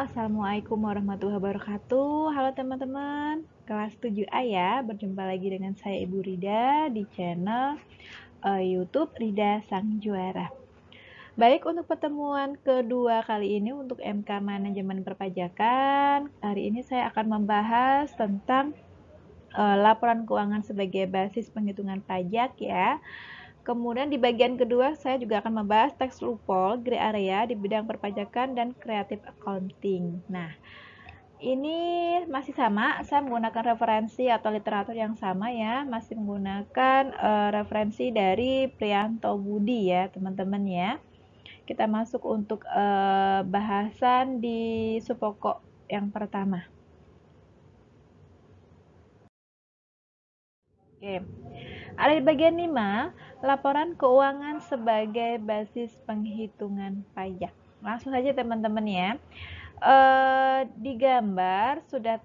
Assalamualaikum warahmatullahi wabarakatuh. Halo teman-teman, kelas 7A ya. Berjumpa lagi dengan saya Ibu Rida di channel YouTube Rida Sang Juara. Baik, untuk pertemuan kedua kali ini untuk MK Manajemen Perpajakan, hari ini saya akan membahas tentang laporan keuangan sebagai basis penghitungan pajak ya. Kemudian di bagian kedua saya juga akan membahas tax loophole, gray area di bidang perpajakan dan creative accounting. Nah, ini masih sama, saya menggunakan referensi atau literatur yang sama ya, masih menggunakan referensi dari Priyanto Budi ya teman-teman ya. Kita masuk untuk bahasan di subpokok yang pertama. Oke. Ada di bagian 5, laporan keuangan sebagai basis penghitungan pajak. Langsung saja teman-teman ya. Di gambar sudah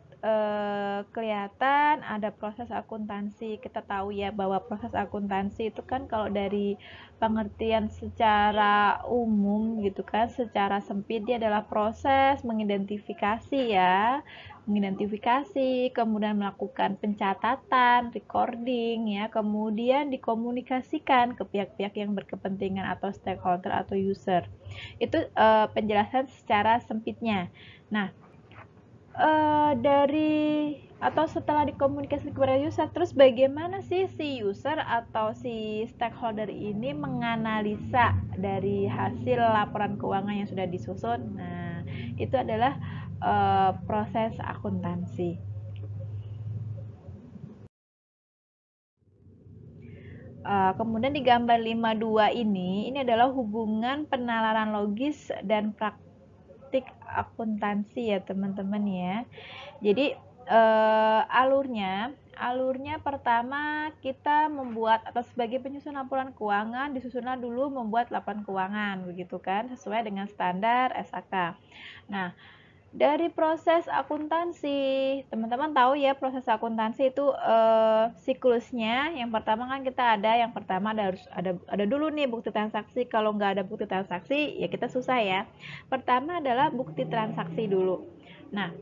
kelihatan ada proses akuntansi. Kita tahu ya bahwa proses akuntansi itu kan kalau dari pengertian secara umum gitu kan, secara sempit dia adalah proses mengidentifikasi ya, kemudian melakukan pencatatan, recording ya, kemudian dikomunikasikan ke pihak-pihak yang berkepentingan atau stakeholder atau user. Itu penjelasan secara sempitnya. Nah, setelah dikomunikasi kepada user, terus bagaimana sih si user atau si stakeholder ini menganalisa dari hasil laporan keuangan yang sudah disusun? Nah, itu adalah proses akuntansi. Kemudian di gambar 52 ini adalah hubungan penalaran logis dan praktik akuntansi ya teman-teman ya. Jadi alurnya pertama kita membuat atau sebagai penyusun laporan keuangan disusunlah dulu membuat laporan keuangan begitu kan, sesuai dengan standar SAK. Nah, dari proses akuntansi, teman-teman tahu ya proses akuntansi itu siklusnya. Yang pertama kan kita yang pertama harus ada dulu nih bukti transaksi. Kalau nggak ada bukti transaksi ya kita susah ya. Pertama adalah bukti transaksi dulu. Nah,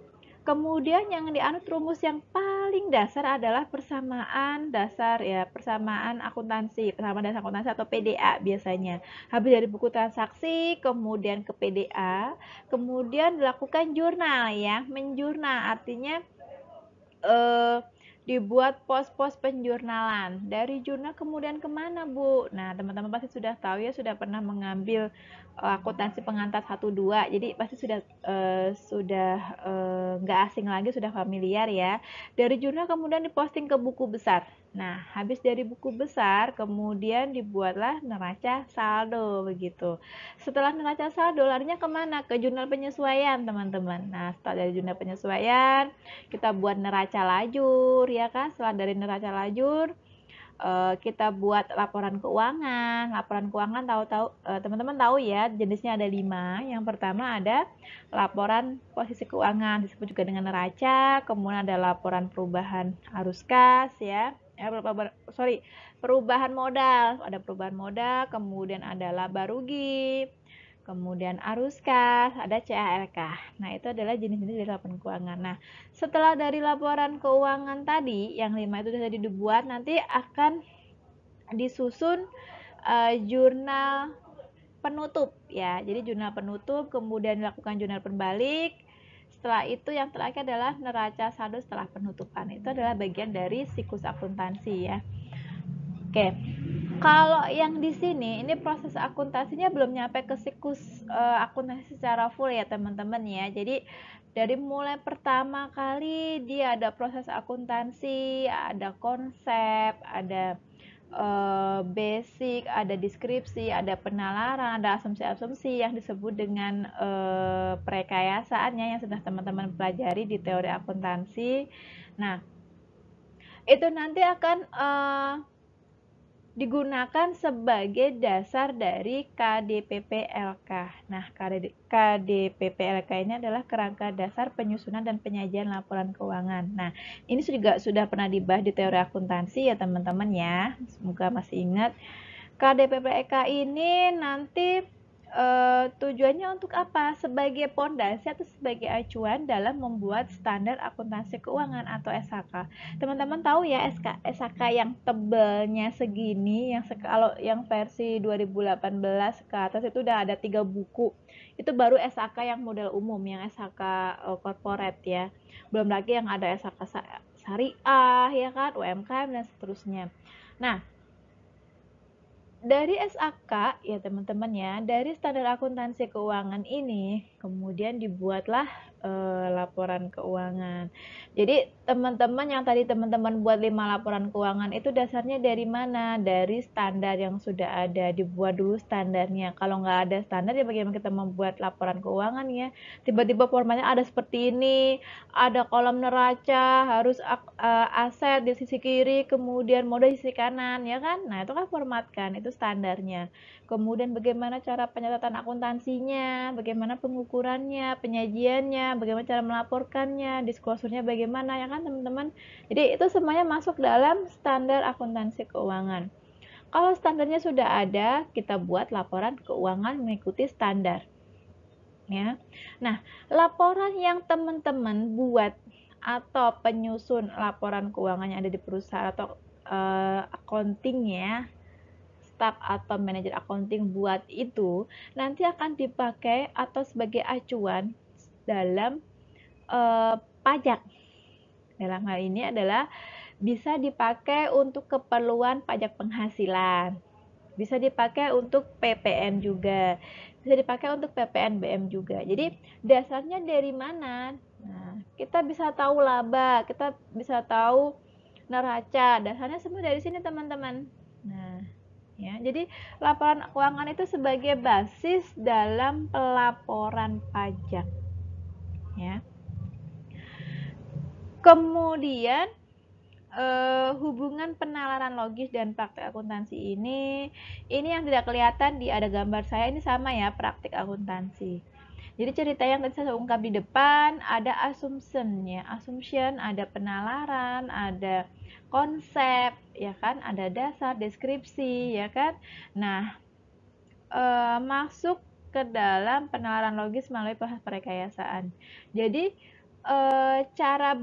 kemudian yang dianut rumus yang paling dasar adalah persamaan dasar ya, persamaan akuntansi atau PDA biasanya. Habis dari buku transaksi, kemudian ke PDA, kemudian dilakukan jurnal ya, menjurnal artinya dibuat pos-pos penjurnalan. Dari jurnal kemudian kemana Bu? Nah teman-teman pasti sudah tahu ya, sudah pernah mengambil akuntansi pengantar 1-2, jadi pasti sudah nggak asing lagi, sudah familiar ya. Dari jurnal kemudian diposting ke buku besar. Nah habis dari buku besar kemudian dibuatlah neraca saldo begitu. Setelah neraca saldo larinya kemana? Ke jurnal penyesuaian teman-teman. Nah setelah dari jurnal penyesuaian kita buat neraca lajur ya kan. Setelah dari neraca lajur kita buat laporan keuangan. Laporan keuangan teman-teman tahu ya jenisnya ada 5. Yang pertama ada laporan posisi keuangan, disebut juga dengan neraca. Kemudian ada laporan perubahan arus kas ya, perubahan modal, ada perubahan modal. Kemudian ada laba rugi, kemudian arus kas, ada CALK. Nah, itu adalah jenis-jenis dari laporan keuangan. Nah, setelah dari laporan keuangan tadi, yang 5 itu tadi dibuat, nanti akan disusun jurnal penutup ya. Jadi jurnal penutup, kemudian dilakukan jurnal pembalik. Setelah itu yang terakhir adalah neraca saldo setelah penutupan. Itu adalah bagian dari siklus akuntansi ya. Oke. Kalau yang di sini ini proses akuntansinya belum nyampe ke siklus akuntansi secara full ya teman-teman ya. Jadi dari mulai pertama kali dia ada proses akuntansi, ada konsep, ada basic, ada deskripsi, ada penalaran, ada asumsi-asumsi yang disebut dengan perekayasaannya yang sudah teman-teman pelajari di teori akuntansi. Nah, itu nanti akan digunakan sebagai dasar dari KDPP-LK. Nah, KDPP-LK ini adalah kerangka dasar penyusunan dan penyajian laporan keuangan. Nah, ini juga sudah pernah dibahas di teori akuntansi ya teman-teman ya. Semoga masih ingat. KDPP-LK ini nanti Tujuannya untuk apa? Sebagai pondasi atau sebagai acuan dalam membuat standar akuntansi keuangan atau SAK. Teman-teman tahu ya SAK yang tebalnya segini, yang kalau yang versi 2018 ke atas itu udah ada 3 buku. Itu baru SAK yang model umum, yang SAK corporate ya. Belum lagi yang ada SAK syariah ya kan, UMKM dan seterusnya. Nah, dari SAK ya teman-teman ya, dari standar akuntansi keuangan ini kemudian dibuatlah laporan keuangan. Jadi teman-teman yang tadi teman-teman buat 5 laporan keuangan itu dasarnya dari mana? Dari standar yang sudah ada, dibuat dulu standarnya. Kalau nggak ada standar ya bagaimana kita membuat laporan keuangan ya? Tiba-tiba formatnya ada seperti ini, ada kolom neraca, harus aset di sisi kiri, kemudian modal di sisi kanan, ya kan? Nah, itu kan format kan, itu standarnya. Kemudian bagaimana cara penyatatan akuntansinya, bagaimana pengukurannya, penyajiannya, bagaimana cara melaporkannya, disclosure-nya bagaimana, ya kan teman-teman? Jadi itu semuanya masuk dalam standar akuntansi keuangan. Kalau standarnya sudah ada, kita buat laporan keuangan mengikuti standar. Ya. Nah, laporan yang teman-teman buat atau penyusun laporan keuangan yang ada di perusahaan atau accounting ya, staff atau manajer accounting buat itu nanti akan dipakai atau sebagai acuan dalam pajak. Dalam hal ini adalah bisa dipakai untuk keperluan pajak penghasilan, bisa dipakai untuk PPN juga, bisa dipakai untuk PPNBM juga. Jadi dasarnya dari mana? Nah, kita bisa tahu laba, kita bisa tahu neraca, dasarnya semua dari sini teman-teman. Nah, ya, jadi laporan keuangan itu sebagai basis dalam pelaporan pajak, ya. Kemudian hubungan penalaran logis dan praktik akuntansi ini yang tidak kelihatan di ada gambar saya ini sama ya, praktik akuntansi. Jadi cerita yang tadi saya ungkap di depan ada assumption ya, assumption, ada penalaran, ada konsep ya kan, ada dasar, deskripsi ya kan. Nah, masuk ke dalam penalaran logis melalui proses perekayasaan. Jadi cara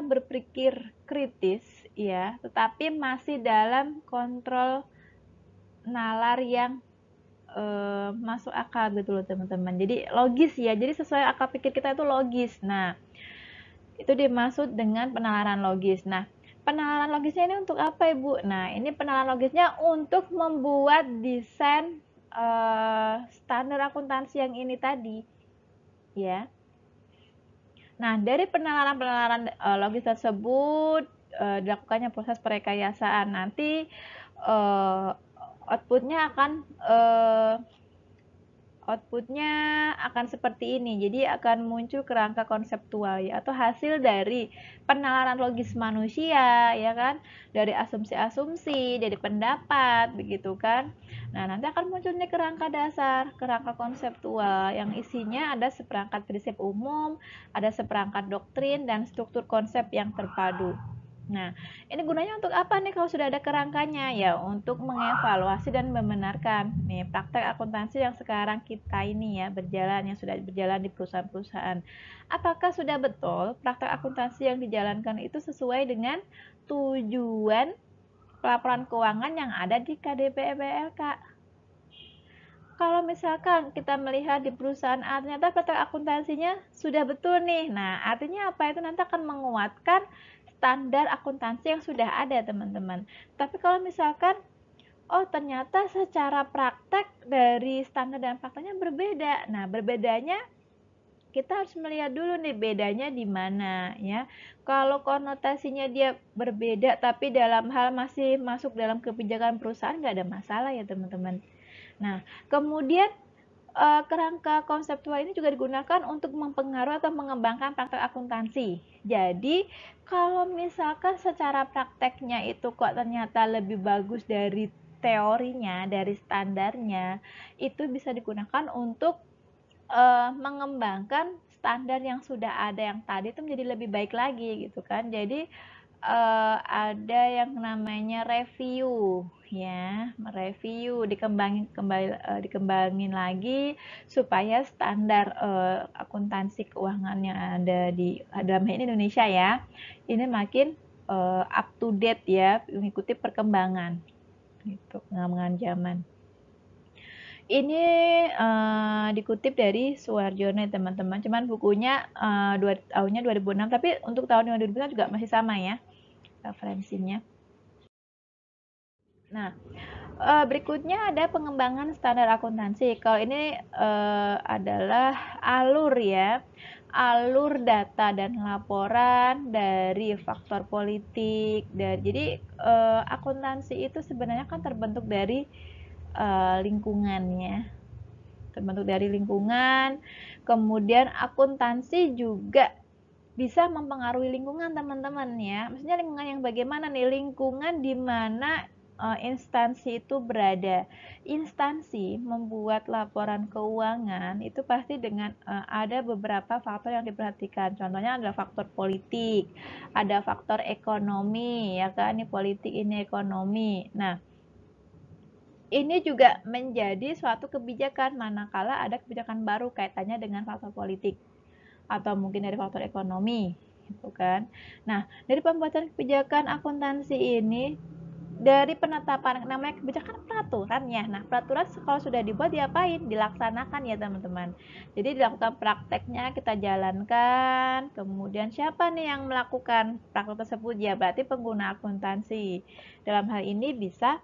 berpikir kritis ya, tetapi masih dalam kontrol nalar yang masuk akal gitu loh teman-teman. Jadi logis ya, jadi sesuai akal pikir kita itu logis. Nah, itu dimaksud dengan penalaran logis. Nah, penalaran logisnya ini untuk apa Ibu? Nah, ini penalaran logisnya untuk membuat desain standar akuntansi yang ini tadi ya. Nah, dari penalaran-penalaran logis tersebut dilakukannya proses perekayasaan. Nanti outputnya akan seperti ini. Jadi akan muncul kerangka konseptual ya, atau hasil dari penalaran logis manusia ya kan, dari asumsi-asumsi, dari pendapat begitu kan. Nah, nanti akan munculnya kerangka dasar, kerangka konseptual yang isinya ada seperangkat prinsip umum, ada seperangkat doktrin dan struktur konsep yang terpadu. Nah, ini gunanya untuk apa nih kalau sudah ada kerangkanya? Ya, untuk mengevaluasi dan membenarkan nih praktek akuntansi yang sekarang kita ini ya berjalan, yang sudah berjalan di perusahaan-perusahaan. Apakah sudah betul praktek akuntansi yang dijalankan itu sesuai dengan tujuan pelaporan keuangan yang ada di KDP BLK? Kalau misalkan kita melihat di perusahaan A, ternyata praktek akuntansinya sudah betul nih. Nah, artinya apa? Itu nanti akan menguatkan standar akuntansi yang sudah ada teman-teman. Tapi kalau misalkan oh ternyata secara praktek dari standar dan faktanya berbeda. Nah, berbedanya kita harus melihat dulu nih bedanya di mana ya. Kalau konotasinya dia berbeda tapi dalam hal masih masuk dalam kebijakan perusahaan nggak ada masalah ya teman-teman. Nah, kemudian kerangka konseptual ini juga digunakan untuk mempengaruhi atau mengembangkan praktek akuntansi. Jadi, kalau misalkan secara prakteknya itu kok ternyata lebih bagus dari teorinya, dari standarnya, itu bisa digunakan untuk mengembangkan standar yang sudah ada yang tadi itu menjadi lebih baik lagi gitu kan. Jadi ada yang namanya review ya, mereview, dikembangin lagi supaya standar akuntansi keuangan yang ada di dalam hal ini Indonesia ya, ini makin up to date ya, mengikuti perkembangan gitu, pengembangan zaman. Ini dikutip dari Suharjono teman-teman, cuman bukunya tahunnya 2006, tapi untuk tahun 2006 juga masih sama ya referensinya. Nah, berikutnya ada pengembangan standar akuntansi. Kalau ini adalah alur ya, alur data dan laporan dari faktor politik. Jadi akuntansi itu sebenarnya kan terbentuk dari lingkungannya, terbentuk dari lingkungan. Kemudian akuntansi juga bisa mempengaruhi lingkungan teman-teman ya. Maksudnya lingkungan yang bagaimana nih? Lingkungan di mana instansi itu berada. Instansi membuat laporan keuangan itu pasti dengan ada beberapa faktor yang diperhatikan. Contohnya adalah faktor politik, ada faktor ekonomi ya kan, ini politik, ini ekonomi. Nah, ini juga menjadi suatu kebijakan manakala ada kebijakan baru kaitannya dengan faktor politik atau mungkin dari faktor ekonomi gitu kan. Nah, dari pembuatan kebijakan akuntansi ini, dari penetapan, namanya kebijakan peraturan ya. Nah, peraturan kalau sudah dibuat diapain? Dilaksanakan ya teman-teman. Jadi dilakukan prakteknya, kita jalankan. Kemudian siapa nih yang melakukan praktek tersebut? Ya berarti pengguna akuntansi. Dalam hal ini bisa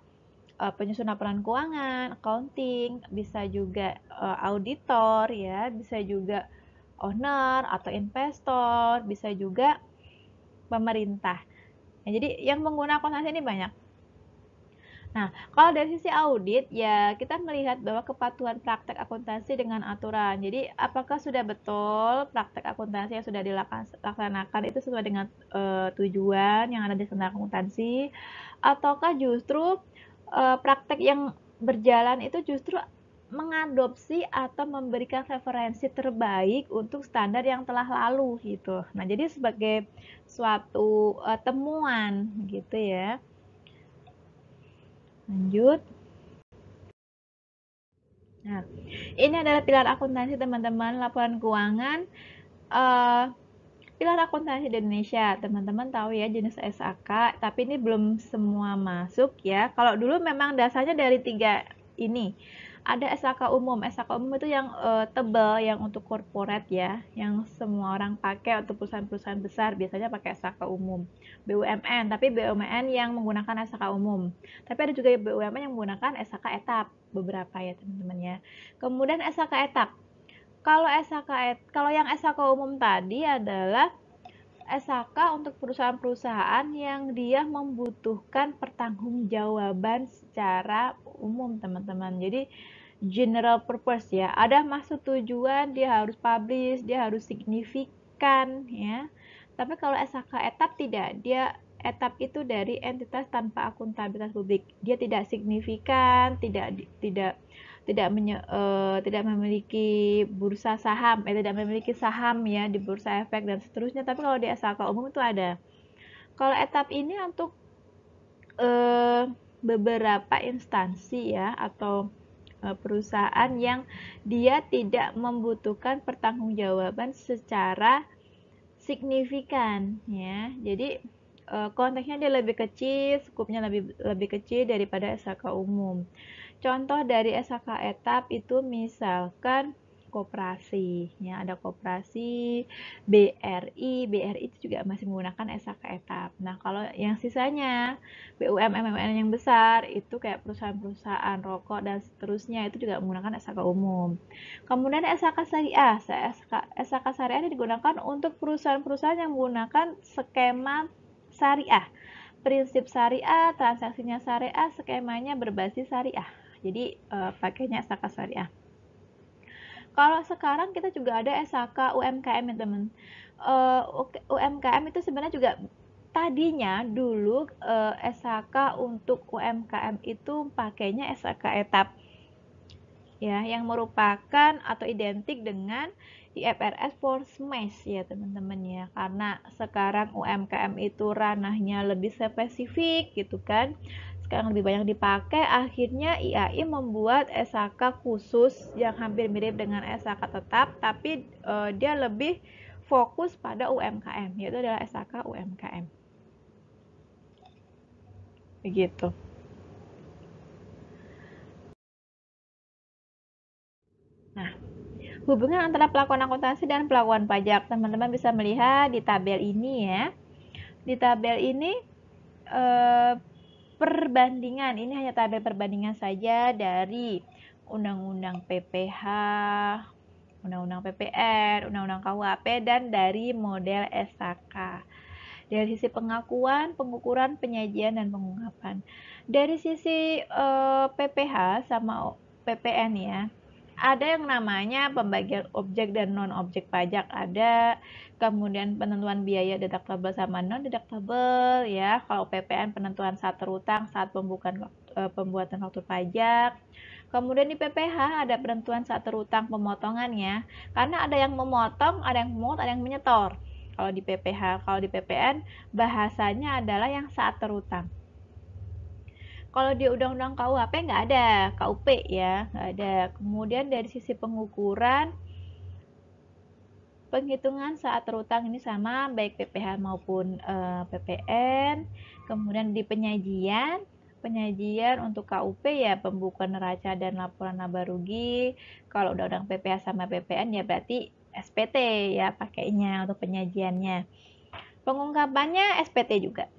penyusun laporan keuangan, accounting, bisa juga auditor ya, bisa juga owner atau investor, bisa juga pemerintah. Ya, jadi yang menggunakan akuntansi ini banyak. Nah, kalau dari sisi audit, ya kita melihat bahwa kepatuhan praktek akuntansi dengan aturan. Jadi, apakah sudah betul praktek akuntansi yang sudah dilaksanakan itu sesuai dengan tujuan yang ada di standar akuntansi, ataukah justru praktek yang berjalan itu justru mengadopsi atau memberikan referensi terbaik untuk standar yang telah lalu gitu. Nah, jadi sebagai suatu temuan gitu ya. Lanjut. Nah, ini adalah pilar akuntansi teman-teman, laporan keuangan. Pilar akuntansi di Indonesia, teman-teman tahu ya jenis SAK, tapi ini belum semua masuk ya. Kalau dulu memang dasarnya dari 3 ini. Ada SAK umum. SAK umum itu yang tebal, yang untuk corporate ya, yang semua orang pakai untuk perusahaan-perusahaan besar, biasanya pakai SAK umum. BUMN, tapi BUMN yang menggunakan SAK umum. Tapi ada juga BUMN yang menggunakan SAK etap, beberapa ya teman-teman ya. Kemudian SAK etap. Kalau yang SAK umum tadi adalah SAK untuk perusahaan-perusahaan yang dia membutuhkan pertanggungjawaban secara umum, teman-teman. Jadi general purpose ya. Ada maksud tujuan, dia harus publish, dia harus signifikan ya. Tapi kalau SAK etap tidak, dia etap itu dari entitas tanpa akuntabilitas publik. Dia tidak signifikan, tidak memiliki bursa saham, tidak memiliki saham ya di bursa efek dan seterusnya. Tapi kalau di SAK umum itu ada. Kalau etap ini untuk beberapa instansi ya atau perusahaan yang dia tidak membutuhkan pertanggungjawaban secara signifikan ya. Jadi konteksnya dia lebih kecil, skupnya lebih kecil daripada SAK umum. Contoh dari SAK etap itu misalkan koperasi, ya ada koperasi, BRI itu juga masih menggunakan SAK etap. Nah, kalau yang sisanya BUMN yang besar itu kayak perusahaan-perusahaan rokok dan seterusnya itu juga menggunakan SAK umum. Kemudian SAK syariah, SAK syariah ini digunakan untuk perusahaan-perusahaan yang menggunakan skema syariah. Prinsip syariah, transaksinya syariah, skemanya berbasis syariah. Jadi pakainya SAK syariah. Kalau sekarang kita juga ada SAK UMKM ya teman. UMKM itu sebenarnya juga tadinya dulu SAK untuk UMKM itu pakainya SAK etap. ya, yang merupakan atau identik dengan IFRS for SMEs ya teman-teman ya, karena sekarang UMKM itu ranahnya lebih spesifik gitu kan, sekarang lebih banyak dipakai, akhirnya IAI membuat SHK khusus yang hampir mirip dengan SHK tetap, tapi dia lebih fokus pada UMKM, yaitu adalah SHK UMKM begitu. Nah, hubungan antara pelakuan akuntansi dan pelakuan pajak, teman-teman bisa melihat di tabel ini ya. Di tabel ini perbandingan, ini hanya tabel perbandingan saja dari Undang-Undang PPH, Undang-Undang PPN, Undang-Undang KUHP, dan dari model SHK. Dari sisi pengakuan, pengukuran, penyajian, dan pengungkapan. Dari sisi PPH sama PPN ya, ada yang namanya pembagian objek dan non-objek pajak ada, kemudian penentuan biaya deductible sama non-deductible ya. Kalau PPN penentuan saat terutang, saat pembuatan faktur pajak. Kemudian di PPH ada penentuan saat terutang pemotongannya, karena ada yang memotong, ada yang memungut, ada yang menyetor. Kalau di PPH, kalau di PPN bahasanya adalah yang saat terutang. Kalau di Undang-Undang KUHP nggak ada, KUP ya, nggak ada. Kemudian dari sisi pengukuran, penghitungan saat terutang ini sama baik PPH maupun PPN. Kemudian di penyajian untuk KUP ya pembukuan neraca dan laporan laba rugi. Kalau Undang-Undang PPH sama PPN ya berarti SPT ya pakainya untuk penyajiannya. Pengungkapannya SPT juga.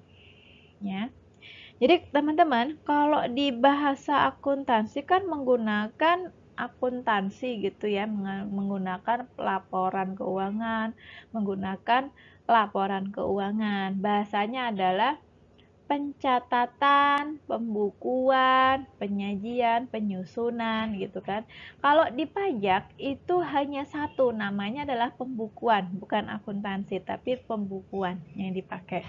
Ya. Jadi teman-teman, kalau di bahasa akuntansi kan menggunakan akuntansi gitu ya, menggunakan laporan keuangan, menggunakan laporan keuangan. Bahasanya adalah pencatatan, pembukuan, penyajian, penyusunan gitu kan. Kalau di pajak itu hanya satu, namanya adalah pembukuan, bukan akuntansi, tapi pembukuan yang dipakai.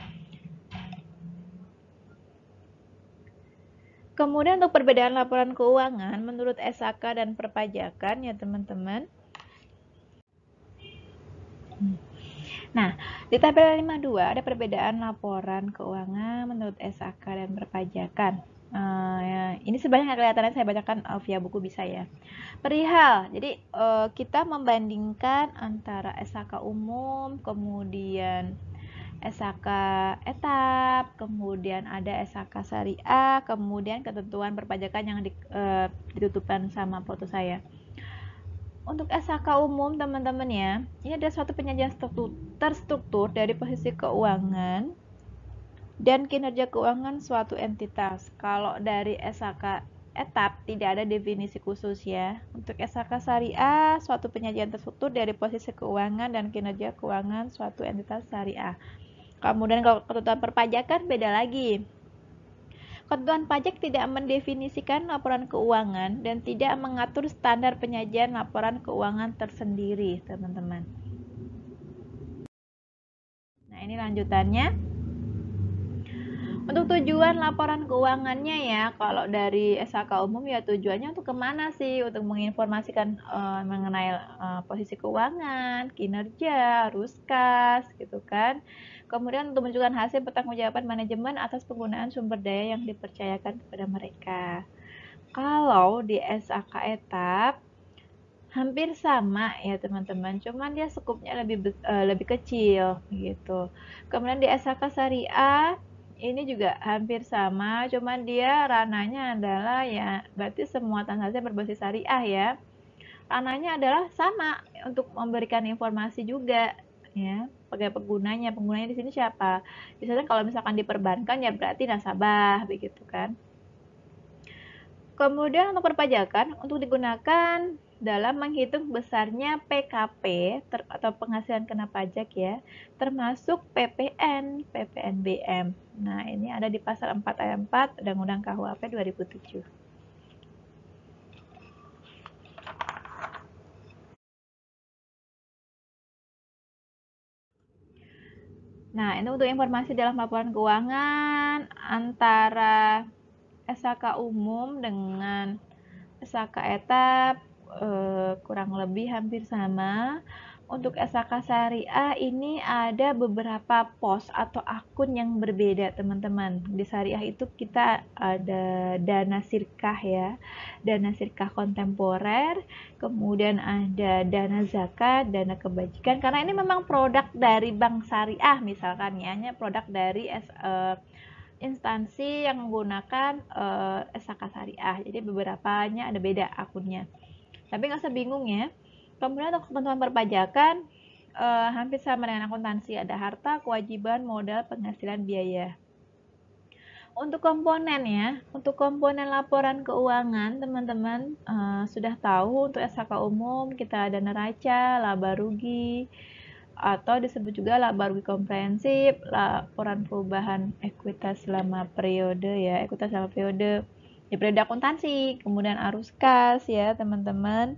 Kemudian untuk perbedaan laporan keuangan menurut SHK dan perpajakan ya teman-teman. Nah, di tabel 52 ada perbedaan laporan keuangan menurut SHK dan perpajakan. Ini sebenarnya kelihatannya saya bacakan via buku bisa ya. Perihal, jadi kita membandingkan antara SHK umum, kemudian SHK etap, kemudian ada SHK syariah, kemudian ketentuan perpajakan yang ditutupkan sama foto saya. Untuk SHK umum teman-teman ya, ini ada suatu penyajian terstruktur dari posisi keuangan dan kinerja keuangan suatu entitas. Kalau dari SHK etap tidak ada definisi khusus ya. Untuk SHK syariah, suatu penyajian terstruktur dari posisi keuangan dan kinerja keuangan suatu entitas syariah. Kemudian kalau ketentuan perpajakan beda lagi. Ketentuan pajak tidak mendefinisikan laporan keuangan dan tidak mengatur standar penyajian laporan keuangan tersendiri, teman-teman. Nah, ini lanjutannya. Untuk tujuan laporan keuangannya ya, kalau dari SHK umum ya tujuannya untuk kemana sih? Untuk menginformasikan mengenai posisi keuangan, kinerja, arus kas, gitu kan. Kemudian untuk menunjukkan hasil pertanggungjawaban manajemen atas penggunaan sumber daya yang dipercayakan kepada mereka. Kalau di SHK etap hampir sama ya teman-teman, cuman dia skupnya lebih kecil gitu. Kemudian di SHK syariah ini juga hampir sama, cuman dia ranahnya adalah ya berarti semua transaksi berbasis syariah ya. Ranahnya adalah sama untuk memberikan informasi juga ya sebagai pengunanya di sini siapa? Misalnya kalau misalkan diperbankan ya berarti nasabah begitu kan. Kemudian untuk perpajakan untuk digunakan dalam menghitung besarnya PKP atau penghasilan kena pajak ya, termasuk PPN, PPNBM. Nah, ini ada di pasal 4 ayat 4 Undang-Undang KUHP 2007. Nah, ini untuk informasi dalam laporan keuangan antara SHK umum dengan SHK etap kurang lebih hampir sama. Untuk SHK Syariah ini ada beberapa pos atau akun yang berbeda, teman-teman. Di Syariah itu kita ada dana sirkah ya, dana sirkah kontemporer, kemudian ada dana zakat, dana kebajikan. Karena ini memang produk dari Bank Syariah misalkan ya, hanya produk dari instansi yang menggunakan SHK Syariah. Jadi beberapanya ada beda akunnya. Tapi nggak usah bingung ya. Kemudian untuk ketentuan perpajakan hampir sama dengan akuntansi, ada harta, kewajiban, modal, penghasilan, biaya. Untuk komponen ya, untuk komponen laporan keuangan teman-teman sudah tahu untuk SHK umum kita ada neraca, laba rugi, atau disebut juga laba rugi komprehensif, laporan perubahan ekuitas selama periode ya, ekuitas selama periode di periode akuntansi, kemudian arus kas ya teman-teman,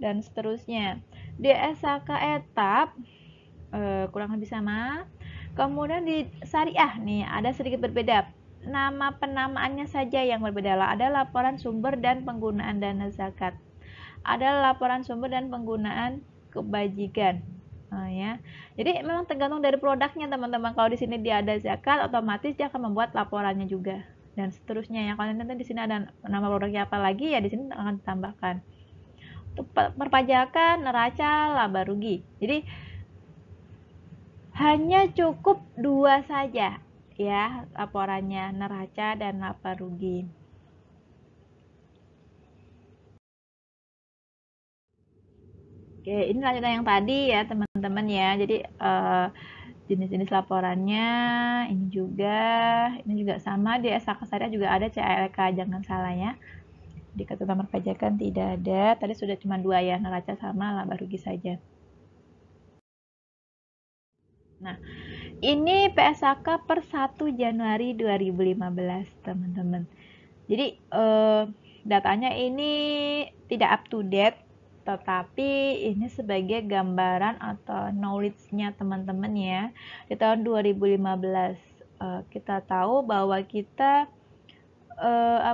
dan seterusnya. Di SHK etap kurang lebih sama. Kemudian di syariah nih ada sedikit berbeda. Nama penamaannya saja yang berbeda. Ada laporan sumber dan penggunaan dana zakat. Ada laporan sumber dan penggunaan kebajikan. Ya. Jadi memang tergantung dari produknya teman-teman. Kalau di sini dia ada zakat, otomatis dia akan membuat laporannya juga dan seterusnya ya. Kalau nanti di sini ada nama produknya apa lagi ya di sini akan ditambahkan. Untuk perpajakan, neraca, laba rugi. Jadi hanya cukup dua saja ya laporannya, neraca dan laba rugi. Oke, ini lanjutan yang tadi ya teman-teman ya. Jadi jenis-jenis laporannya ini juga sama. Di SHK Syariah juga ada CLK, jangan salah ya. Di ketentuan perpajakan tidak ada. Tadi sudah cuma dua ya, neraca sama laba rugi saja. Nah, ini PSHK per 1 Januari 2015, teman-teman. Jadi, datanya ini tidak up to date, tetapi ini sebagai gambaran atau knowledge-nya teman-teman ya. Di tahun 2015, kita tahu bahwa kita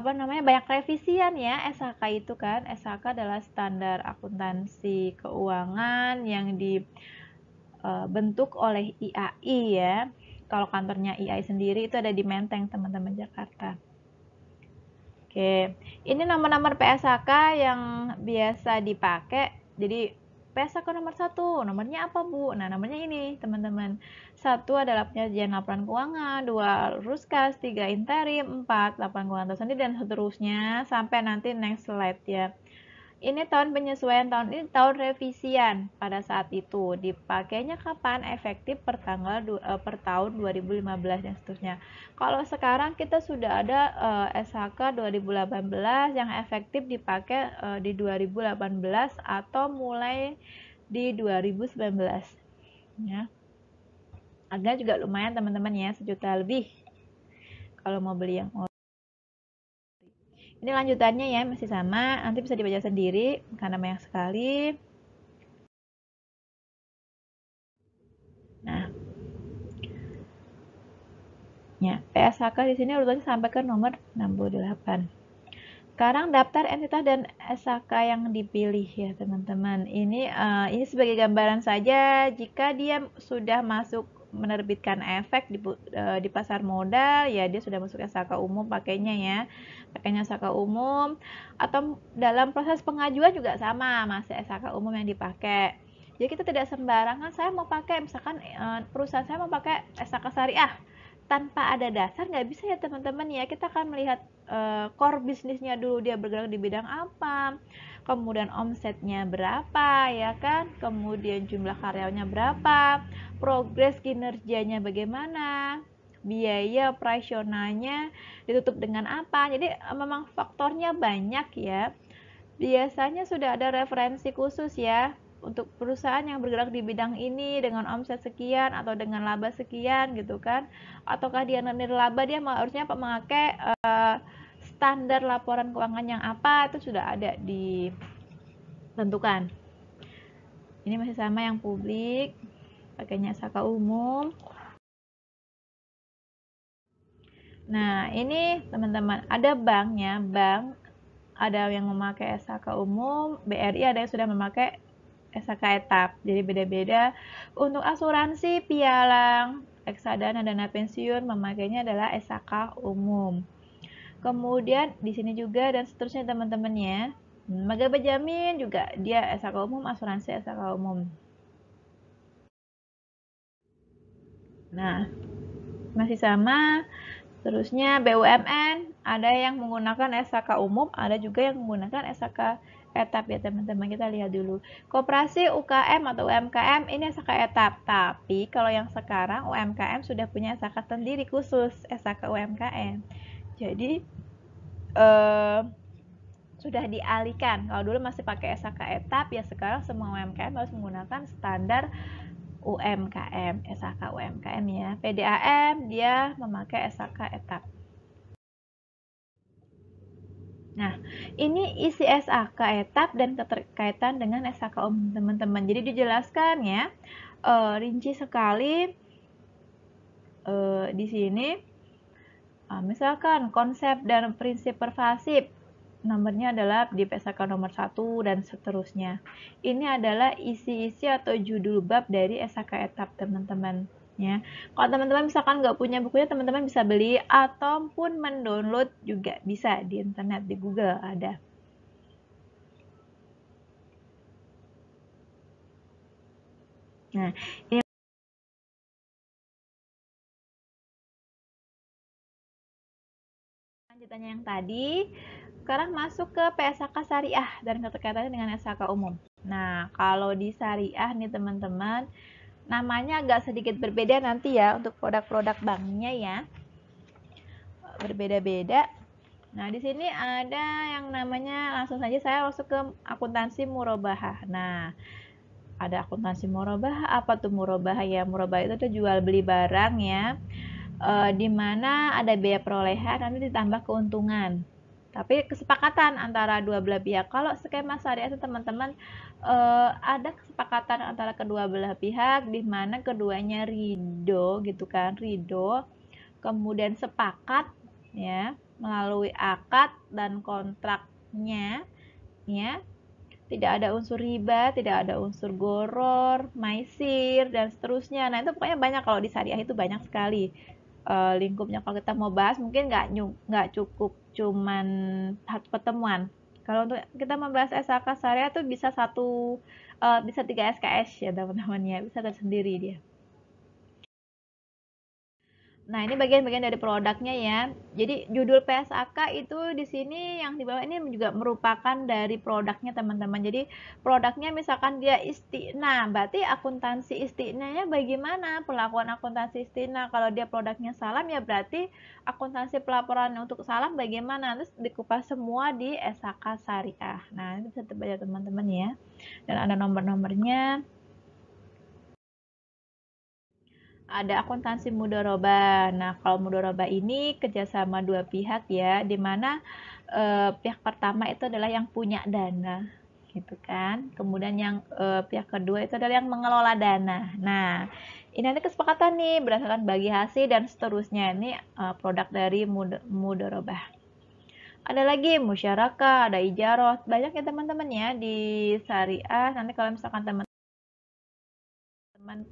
banyak revisian ya SHK itu kan. SHK adalah standar akuntansi keuangan yang dibentuk oleh IAI ya. Kalau kantornya IAI sendiri itu ada di Menteng teman-teman, Jakarta. Oke, ini nomor-nomor PSHK yang biasa dipakai. Jadi PSHK nomor 1, nomornya apa Bu? Nah nomornya ini teman-teman. 1 adalah penyajian laporan keuangan, 2 urus kas, 3 interim, 4 laporan keuangan tersendiri, dan seterusnya sampai nanti next slide ya. Ini tahun penyesuaian, tahun ini tahun revisian pada saat itu. Dipakainya kapan? Efektif per tahun 2015 dan seterusnya. Kalau sekarang kita sudah ada SHK 2018 yang efektif dipakai di 2018 atau mulai di 2019 ya. Harganya juga lumayan teman-teman ya, 1 juta lebih kalau mau beli yang ini lanjutannya ya, masih sama, nanti bisa dibaca sendiri karena banyak sekali. Nah, ya, PSHK di sini urutannya sampai ke nomor 68. Sekarang daftar entitas dan SHK yang dipilih ya teman-teman. Ini sebagai gambaran saja jika dia sudah masuk menerbitkan efek di pasar modal ya dia sudah masuk SHK umum pakainya SHK umum, atau dalam proses pengajuan juga sama masih SHK umum yang dipakai. Jadi kita tidak sembarangan saya mau pakai misalkan perusahaan saya mau pakai SHK Syariah tanpa ada dasar nggak bisa ya teman-teman ya. Kita akan melihat core bisnisnya dulu, dia bergerak di bidang apa, kemudian omsetnya berapa ya kan, kemudian jumlah karyawannya berapa, progres kinerjanya bagaimana, biaya operasionalnya ditutup dengan apa. Jadi memang faktornya banyak ya. Biasanya sudah ada referensi khusus ya untuk perusahaan yang bergerak di bidang ini dengan omset sekian atau dengan laba sekian gitu kan, ataukah dia nilai laba dia harusnya memakai standar laporan keuangan yang apa, itu sudah ada ditentukan. Ini masih sama yang publik pakainya SHK umum. Nah ini teman-teman ada banknya, bank ada yang memakai SHK umum, BRI ada yang sudah memakai SHK etap. Jadi beda-beda. Untuk asuransi, pialang, reksadana, dana pensiun memakainya adalah SHK umum. Kemudian di sini juga dan seterusnya teman-teman ya. Lembaga penjamin juga dia SHK umum, asuransi SHK umum. Nah, masih sama. Terusnya BUMN, ada yang menggunakan SHK umum, ada juga yang menggunakan SHK etap ya teman-teman. Kita lihat dulu. Koperasi, UKM atau UMKM ini SHK etap. Tapi kalau yang sekarang UMKM sudah punya SHK sendiri khusus SHK UMKM. Jadi sudah dialihkan. Kalau dulu masih pakai SHK etap, ya sekarang semua UMKM harus menggunakan standar UMKM, SHK UMKM ya. PDAM dia memakai SHK etap. Nah, ini isi SHK etap dan keterkaitan dengan SHK umum teman-teman. Jadi dijelaskan ya, rinci sekali di sini. Misalkan konsep dan prinsip pervasif, nomornya adalah di PSK nomor 1 dan seterusnya. Ini adalah isi-isi atau judul bab dari SHK etap teman-teman. Ya. Kalau teman-teman misalkan nggak punya bukunya, teman-teman bisa beli ataupun mendownload juga bisa di internet, di Google ada. Nah, ini lanjutannya yang tadi. Sekarang masuk ke PSK Syariah dan keterkaitannya dengan SHK umum. Nah, kalau di Syariah nih teman-teman, namanya agak sedikit berbeda nanti ya untuk produk-produk banknya ya. Berbeda-beda. Nah, di sini ada yang namanya, langsung saja saya masuk ke akuntansi murabahah. Nah, ada akuntansi murabahah. Apa tuh murabahah ya? Murabahah itu tuh jual beli barang ya. Di mana ada biaya perolehan nanti ditambah keuntungan. Tapi kesepakatan antara dua belah pihak. Kalau skema syariah itu teman-teman ada kesepakatan antara kedua belah pihak di mana keduanya ridho gitu kan, ridho, kemudian sepakat ya melalui akad dan kontraknya ya. Tidak ada unsur riba, tidak ada unsur goror, maisir dan seterusnya. Nah, itu pokoknya banyak kalau di syariah itu banyak sekali lingkupnya. Kalau kita mau bahas mungkin nggak cukup cuman satu pertemuan. Kalau untuk kita membahas SHK syariah tuh bisa bisa 3 SKS ya teman-teman ya, bisa tersendiri dia. Nah, ini bagian-bagian dari produknya ya. Jadi judul PSAK itu di sini yang di bawah ini juga merupakan dari produknya teman-teman. Jadi produknya misalkan dia istiqna, berarti akuntansi istiqnanya bagaimana? Pelakuan akuntansi istiqna. Kalau dia produknya salam ya berarti akuntansi pelaporan untuk salam bagaimana? Terus dikupas semua di SHK Syariah. Nah, ini bisa terbaca teman-teman ya. Dan ada nomor-nomornya. Ada akuntansi mudharabah. Nah, kalau mudharabah ini kerjasama dua pihak ya, di mana pihak pertama itu adalah yang punya dana, gitu kan. Kemudian yang pihak kedua itu adalah yang mengelola dana. Nah, ini ada kesepakatan nih berdasarkan bagi hasil dan seterusnya. Ini produk dari mudharabah. Ada lagi musyarakah, ada ijarah, banyak ya teman-teman ya di syariah. Nanti kalau misalkan teman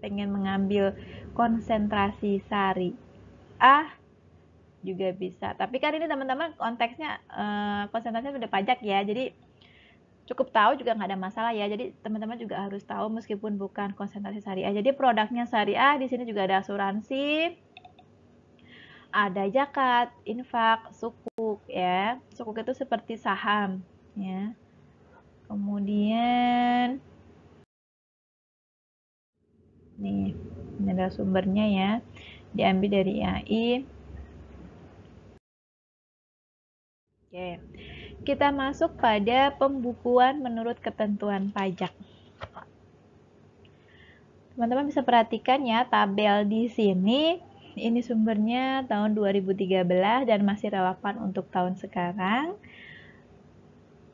pengen mengambil konsentrasi syariah juga bisa. Tapi kan ini teman-teman konteksnya konsentrasinya sudah pajak ya. Jadi cukup tahu juga nggak ada masalah ya. Jadi teman-teman juga harus tahu meskipun bukan konsentrasi syariah. Jadi produknya syariah, di sini juga ada asuransi, ada zakat, infak, sukuk ya. Sukuk itu seperti saham ya. Kemudian nih, ini ada sumbernya ya. Diambil dari IAI. Oke. Kita masuk pada pembukuan menurut ketentuan pajak. Teman-teman bisa perhatikan ya tabel di sini. Ini sumbernya tahun 2013 dan masih relevan untuk tahun sekarang.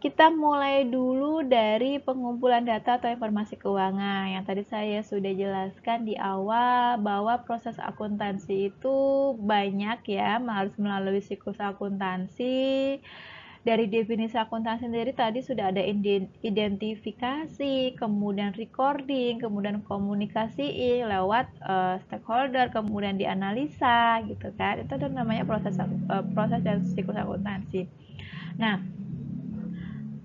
Kita mulai dulu dari pengumpulan data atau informasi keuangan. Yang tadi saya sudah jelaskan di awal bahwa proses akuntansi itu banyak ya, harus melalui siklus akuntansi. Dari definisi akuntansi sendiri tadi sudah ada identifikasi, kemudian recording, kemudian komunikasi lewat stakeholder, kemudian dianalisa gitu kan. Itu namanya proses dan siklus akuntansi. Nah,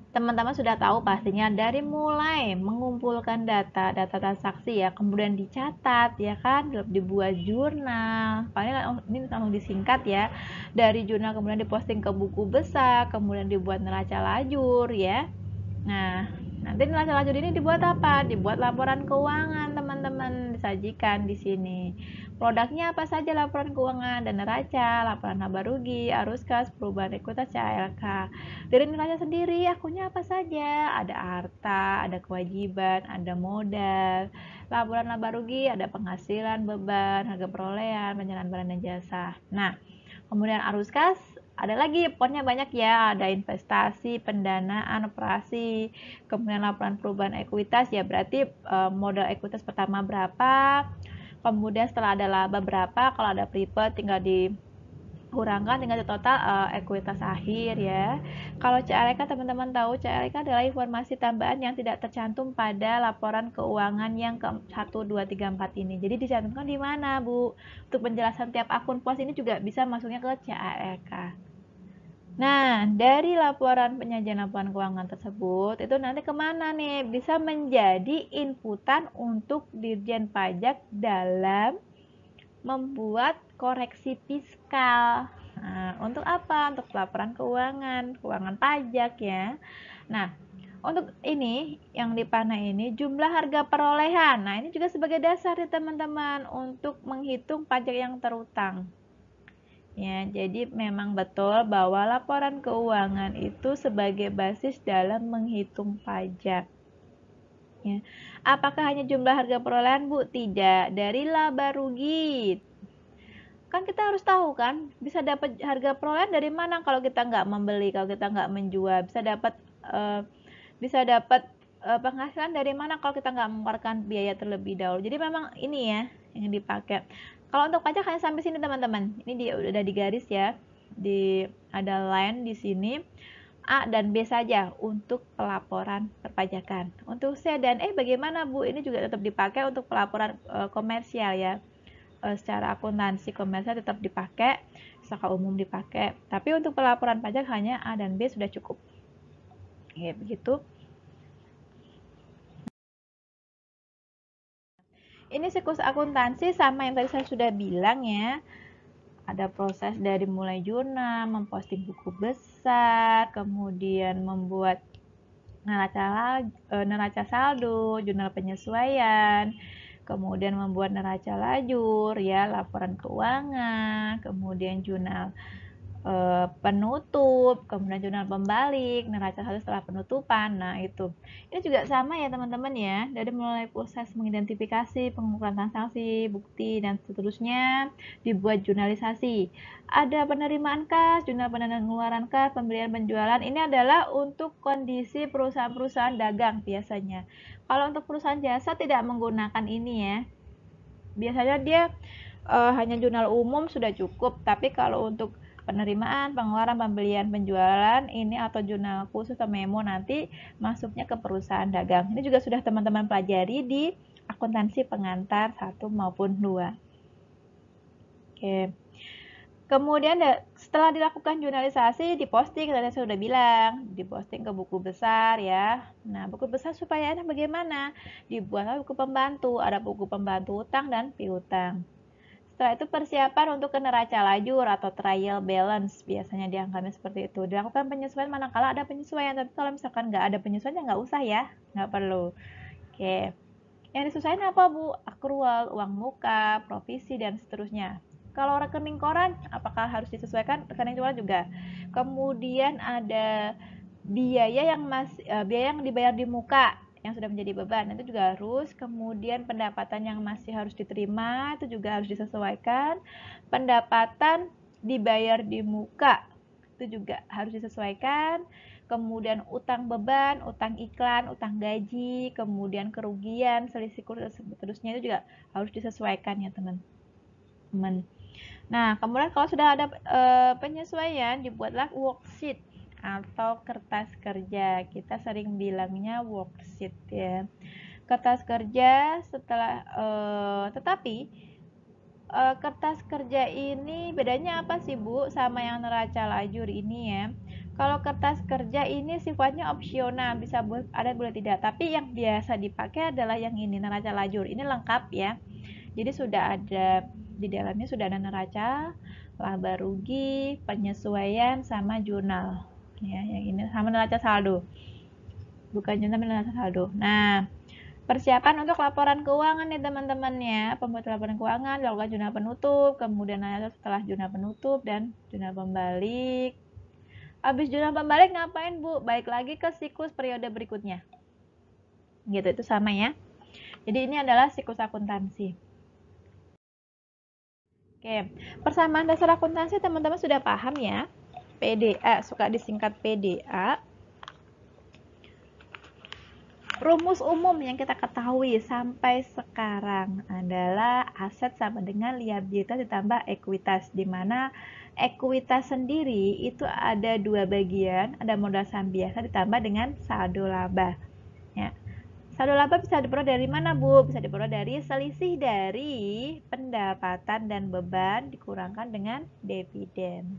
teman-teman sudah tahu pastinya dari mulai mengumpulkan data transaksi ya, kemudian dicatat ya kan, dibuat jurnal. Paling ini langsung disingkat ya. Dari jurnal kemudian diposting ke buku besar, kemudian dibuat neraca lajur ya. Nah, nanti neraca lajur ini dibuat apa? Dibuat laporan keuangan, teman-teman, disajikan di sini. Produknya apa saja laporan keuangan dan neraca, laporan laba rugi, arus kas, perubahan ekuitas, CALK. Dari neraca sendiri, akunnya apa saja? Ada harta, ada kewajiban, ada modal. Laporan laba rugi ada penghasilan, beban, harga perolehan, penyerahan barang dan jasa. Nah, kemudian arus kas ada lagi poinnya banyak ya, ada investasi, pendanaan, operasi, kemudian laporan perubahan ekuitas ya berarti modal ekuitas pertama berapa, kemudian setelah ada laba berapa, kalau ada preferred tinggal dikurangkan tinggal total ekuitas akhir ya. Kalau CLK teman-teman tahu CLK adalah informasi tambahan yang tidak tercantum pada laporan keuangan yang ke 1, 2, 3, 4 ini. Jadi dicantumkan di mana Bu? Untuk penjelasan tiap akun pos ini juga bisa masuknya ke CLK. Nah, dari laporan penyajian laporan keuangan tersebut, itu nanti kemana nih? Bisa menjadi inputan untuk Dirjen Pajak dalam membuat koreksi fiskal. Nah, untuk apa? Untuk laporan keuangan pajak ya. Nah, untuk ini yang dipanah ini jumlah harga perolehan. Nah, ini juga sebagai dasar ya teman-teman untuk menghitung pajak yang terutang. Ya, jadi memang betul bahwa laporan keuangan itu sebagai basis dalam menghitung pajak. Ya. Apakah hanya jumlah harga perolehan, Bu? Tidak. Dari laba rugi. Kan kita harus tahu kan, bisa dapat harga perolehan dari mana kalau kita nggak membeli, kalau kita nggak menjual. Bisa dapat penghasilan dari mana kalau kita nggak mengeluarkan biaya terlebih dahulu. Jadi memang ini ya yang dipakai. Kalau untuk pajak hanya sampai sini teman-teman. Ini udah digaris ya. Ada line di sini. A dan B saja untuk pelaporan perpajakan. Untuk C dan E bagaimana Bu? Ini juga tetap dipakai untuk pelaporan komersial ya. Secara akuntansi komersial tetap dipakai, secara umum dipakai. Tapi untuk pelaporan pajak hanya A dan B sudah cukup. Oke, begitu. Ini siklus akuntansi sama yang tadi saya sudah bilang ya. Ada proses dari mulai jurnal, memposting buku besar, kemudian membuat neraca saldo, jurnal penyesuaian, kemudian membuat neraca lajur, ya, laporan keuangan, kemudian jurnal penutup, kemudian jurnal pembalik, neraca saldo setelah penutupan. Nah, itu. Ini juga sama ya, teman-teman ya. Dari mulai proses mengidentifikasi, pengumpulan transaksi, bukti dan seterusnya dibuat jurnalisasi. Ada penerimaan kas, jurnal pengeluaran kas, pembelian penjualan. Ini adalah untuk kondisi perusahaan-perusahaan dagang biasanya. Kalau untuk perusahaan jasa tidak menggunakan ini ya. Biasanya dia hanya jurnal umum sudah cukup, tapi kalau untuk penerimaan, pengeluaran, pembelian, penjualan ini atau jurnal khusus atau memo nanti masuknya ke perusahaan dagang. Ini juga sudah teman-teman pelajari di akuntansi pengantar 1 maupun 2. Oke. Kemudian setelah dilakukan jurnalisasi, diposting, tadi saya sudah bilang, diposting ke buku besar ya. Nah, buku besar supaya enak bagaimana? Dibuatlah buku pembantu, ada buku pembantu utang dan piutang. Setelah itu persiapan untuk ke neraca lajur atau trial balance, biasanya diangkatnya seperti itu. Dilakukan penyesuaian manakala ada penyesuaian, tapi kalau misalkan nggak ada penyesuaian ya nggak usah ya, nggak perlu. Oke, yang disesuaikan apa Bu? Akrual, uang muka, provisi, dan seterusnya. Kalau rekening koran, apakah harus disesuaikan? Rekening koran juga. Kemudian ada biaya yang dibayar di muka yang sudah menjadi beban itu juga harus, kemudian pendapatan yang masih harus diterima itu juga harus disesuaikan, pendapatan dibayar di muka itu juga harus disesuaikan, kemudian utang beban, utang iklan, utang gaji, kemudian kerugian, selisih kurs seterusnya itu juga harus disesuaikan ya teman-teman. Nah, kemudian kalau sudah ada penyesuaian, dibuatlah worksheet atau kertas kerja. Kita sering bilangnya worksheet ya. Kertas kerja tetapi kertas kerja ini bedanya apa sih Bu sama yang neraca lajur ini ya? Kalau kertas kerja ini sifatnya opsional, bisa ada boleh tidak. Tapi yang biasa dipakai adalah yang ini, neraca lajur. Ini lengkap ya. Jadi sudah ada di dalamnya sudah ada neraca, laba rugi, penyesuaian sama jurnal. Ya, yang ini sama neraca saldo. Bukan jurnal, neraca saldo. Nah, persiapan untuk laporan keuangan nih teman-teman ya. Pembuatan laporan keuangan, dilakukan jurnal penutup, kemudian setelah jurnal penutup dan jurnal pembalik. Habis jurnal pembalik ngapain Bu? Balik lagi ke siklus periode berikutnya. Gitu, itu sama ya. Jadi ini adalah siklus akuntansi. Oke, persamaan dasar akuntansi teman-teman sudah paham ya. PDA, suka disingkat PDA. Rumus umum yang kita ketahui sampai sekarang adalah aset sama dengan liabilitas ditambah ekuitas, di mana ekuitas sendiri itu ada dua bagian, ada modal saham biasa ditambah dengan saldo laba. Ya. Saldo laba bisa diperoleh dari mana Bu? Bisa diperoleh dari selisih dari pendapatan dan beban dikurangkan dengan dividen.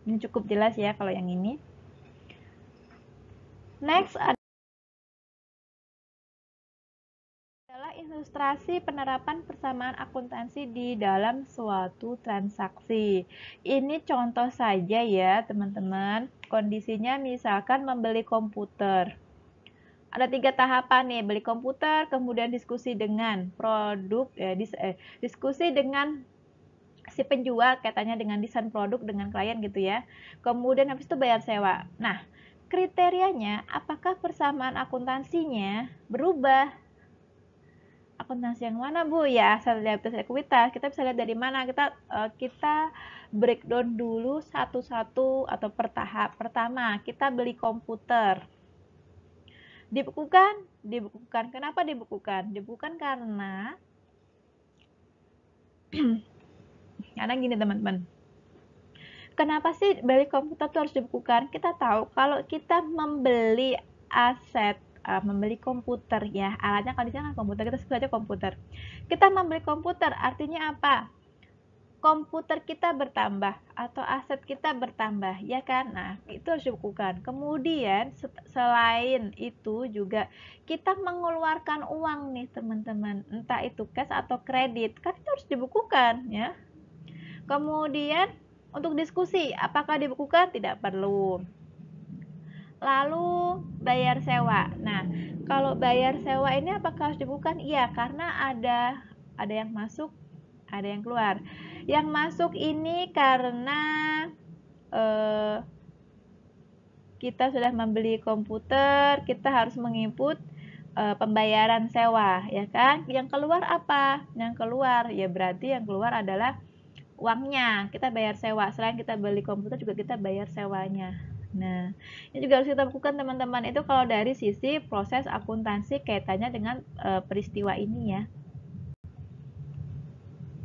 Ini cukup jelas ya kalau yang ini. Next adalah ilustrasi penerapan persamaan akuntansi di dalam suatu transaksi. Ini contoh saja ya teman-teman. Kondisinya misalkan membeli komputer. Ada 3 tahapan nih, beli komputer, kemudian diskusi dengan produk, diskusi dengan si penjual, kaitannya dengan desain produk dengan klien gitu ya. Kemudian habis itu bayar sewa. Nah, kriterianya apakah persamaan akuntansinya berubah? Akuntansi yang mana Bu? Ya, aset liabilitas ekuitas. Kita bisa lihat dari mana? Kita breakdown dulu satu-satu atau per tahap. Pertama, kita beli komputer. Dibukukan? Dibukukan. Kenapa dibukukan? Dibukukan karena karena gini teman-teman. Kenapa sih beli komputer itu harus dibukukan? Kita tahu kalau kita membeli aset, membeli komputer ya, alatnya kalau di sana komputer, kita sebut saja komputer. Kita membeli komputer artinya apa? Komputer kita bertambah atau aset kita bertambah, ya kan? Nah, itu harus dibukukan. Kemudian selain itu juga kita mengeluarkan uang nih teman-teman, entah itu cash atau kredit, kan itu harus dibukukan ya. Kemudian untuk diskusi, apakah dibukukan? Tidak perlu. Lalu bayar sewa. Nah, kalau bayar sewa ini apakah harus dibukukan? Iya, karena ada yang masuk, ada yang keluar. Yang masuk ini karena kita sudah membeli komputer, kita harus menginput pembayaran sewa, ya kan? Yang keluar apa? Yang keluar ya berarti yang keluar adalah uangnya, kita bayar sewa. Selain kita beli komputer juga kita bayar sewanya. Nah, ini juga harus kita lakukan teman-teman. Itu kalau dari sisi proses akuntansi kaitannya dengan peristiwa ini ya.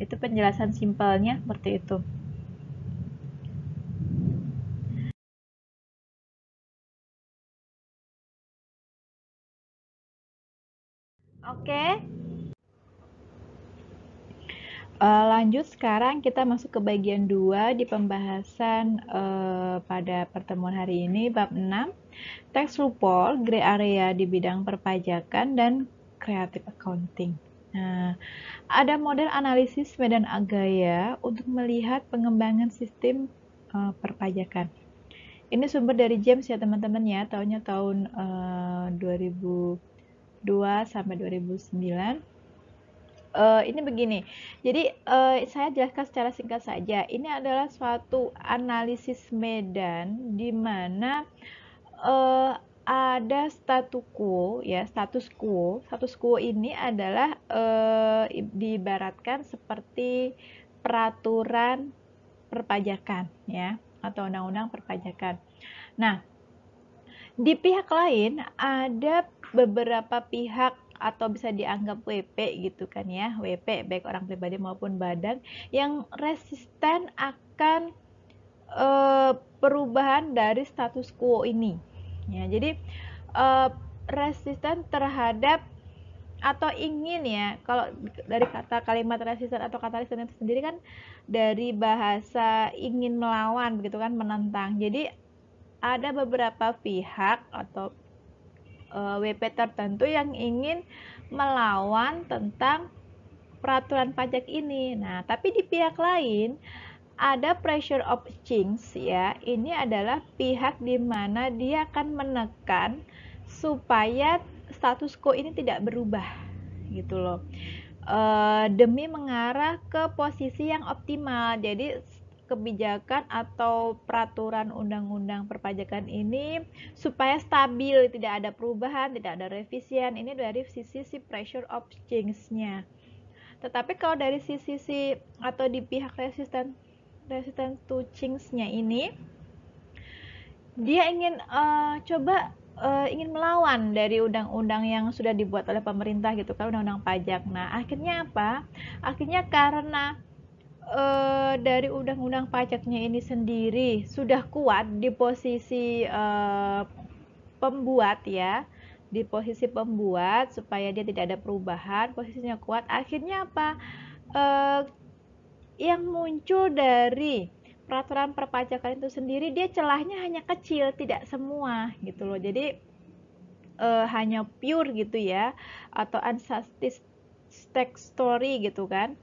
Itu penjelasan simpelnya seperti itu. Oke. Lanjut sekarang kita masuk ke bagian 2 di pembahasan pada pertemuan hari ini bab 6 tax loophole, gray area di bidang perpajakan dan creative accounting. Nah, ada model analisis medan gaya untuk melihat pengembangan sistem perpajakan. Ini sumber dari James ya teman-teman ya, tahunnya tahun 2002 sampai 2009. Ini begini, jadi saya jelaskan secara singkat saja. Ini adalah suatu analisis medan di mana ada status quo ya, status quo ini adalah diibaratkan seperti peraturan perpajakan ya, atau undang-undang perpajakan. Nah, di pihak lain ada beberapa pihak atau bisa dianggap WP gitu kan ya, WP baik orang pribadi maupun badan yang resisten akan perubahan dari status quo ini. Ya, jadi resisten terhadap atau ingin ya, kalau dari kata kalimat resisten atau kata resisten itu sendiri kan dari bahasa ingin melawan begitu kan, menentang. Jadi ada beberapa pihak atau WP tertentu yang ingin melawan tentang peraturan pajak ini. Nah, tapi di pihak lain ada pressure of change ya. Ini adalah pihak di mana dia akan menekan supaya status quo ini tidak berubah gitu loh. Demi mengarah ke posisi yang optimal. Jadi kebijakan atau peraturan undang-undang perpajakan ini supaya stabil, tidak ada perubahan, tidak ada revisian. Ini dari sisi pressure of change-nya. Tetapi kalau dari sisi atau di pihak resisten to change-nya ini, dia ingin ingin melawan dari undang-undang yang sudah dibuat oleh pemerintah gitu kan, undang-undang pajak. Nah, akhirnya apa? Akhirnya karena dari undang-undang pajaknya ini sendiri sudah kuat di posisi pembuat ya, di posisi pembuat supaya dia tidak ada perubahan, posisinya kuat. Akhirnya apa? Yang muncul dari peraturan perpajakan itu sendiri, dia celahnya hanya kecil, tidak semua gitu loh. Jadi hanya pure gitu ya, atau unsatisfactory gitu kan.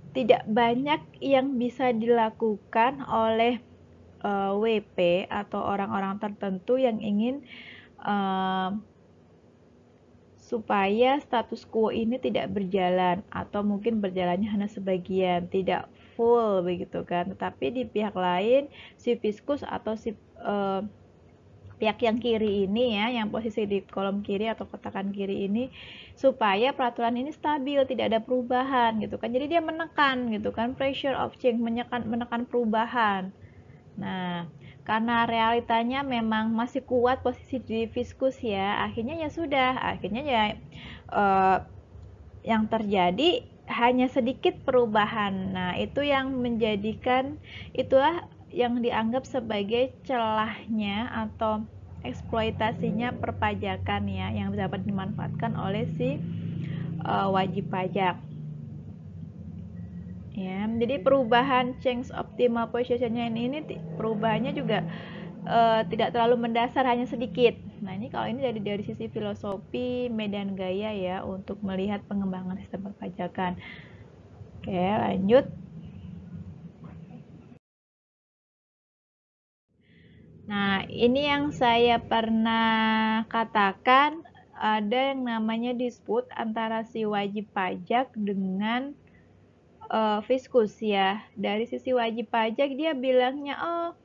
Tidak banyak yang bisa dilakukan oleh WP atau orang-orang tertentu yang ingin supaya status quo ini tidak berjalan, atau mungkin berjalannya hanya sebagian, tidak full begitu kan. Tetapi di pihak lain, si fiskus atau si pihak yang kiri ini ya, yang posisi di kolom kiri atau kotakan kiri ini, supaya peraturan ini stabil, tidak ada perubahan gitu kan. Jadi dia menekan gitu kan, pressure of change, menekan perubahan. Nah, karena realitanya memang masih kuat posisi di fiskus ya, akhirnya ya sudah, akhirnya ya yang terjadi hanya sedikit perubahan. Nah, itu yang menjadikan, itulah yang dianggap sebagai celahnya atau eksploitasinya perpajakan ya, yang dapat dimanfaatkan oleh si wajib pajak. Ya, jadi perubahan change optimal positionnya ini perubahannya juga tidak terlalu mendasar, hanya sedikit. Nah, ini kalau ini dari sisi filosofi medan gaya ya untuk melihat pengembangan sistem perpajakan. Oke, lanjut. Nah, ini yang saya pernah katakan, ada yang namanya dispute antara si wajib pajak dengan fiskus ya. Dari sisi wajib pajak dia bilangnya, oh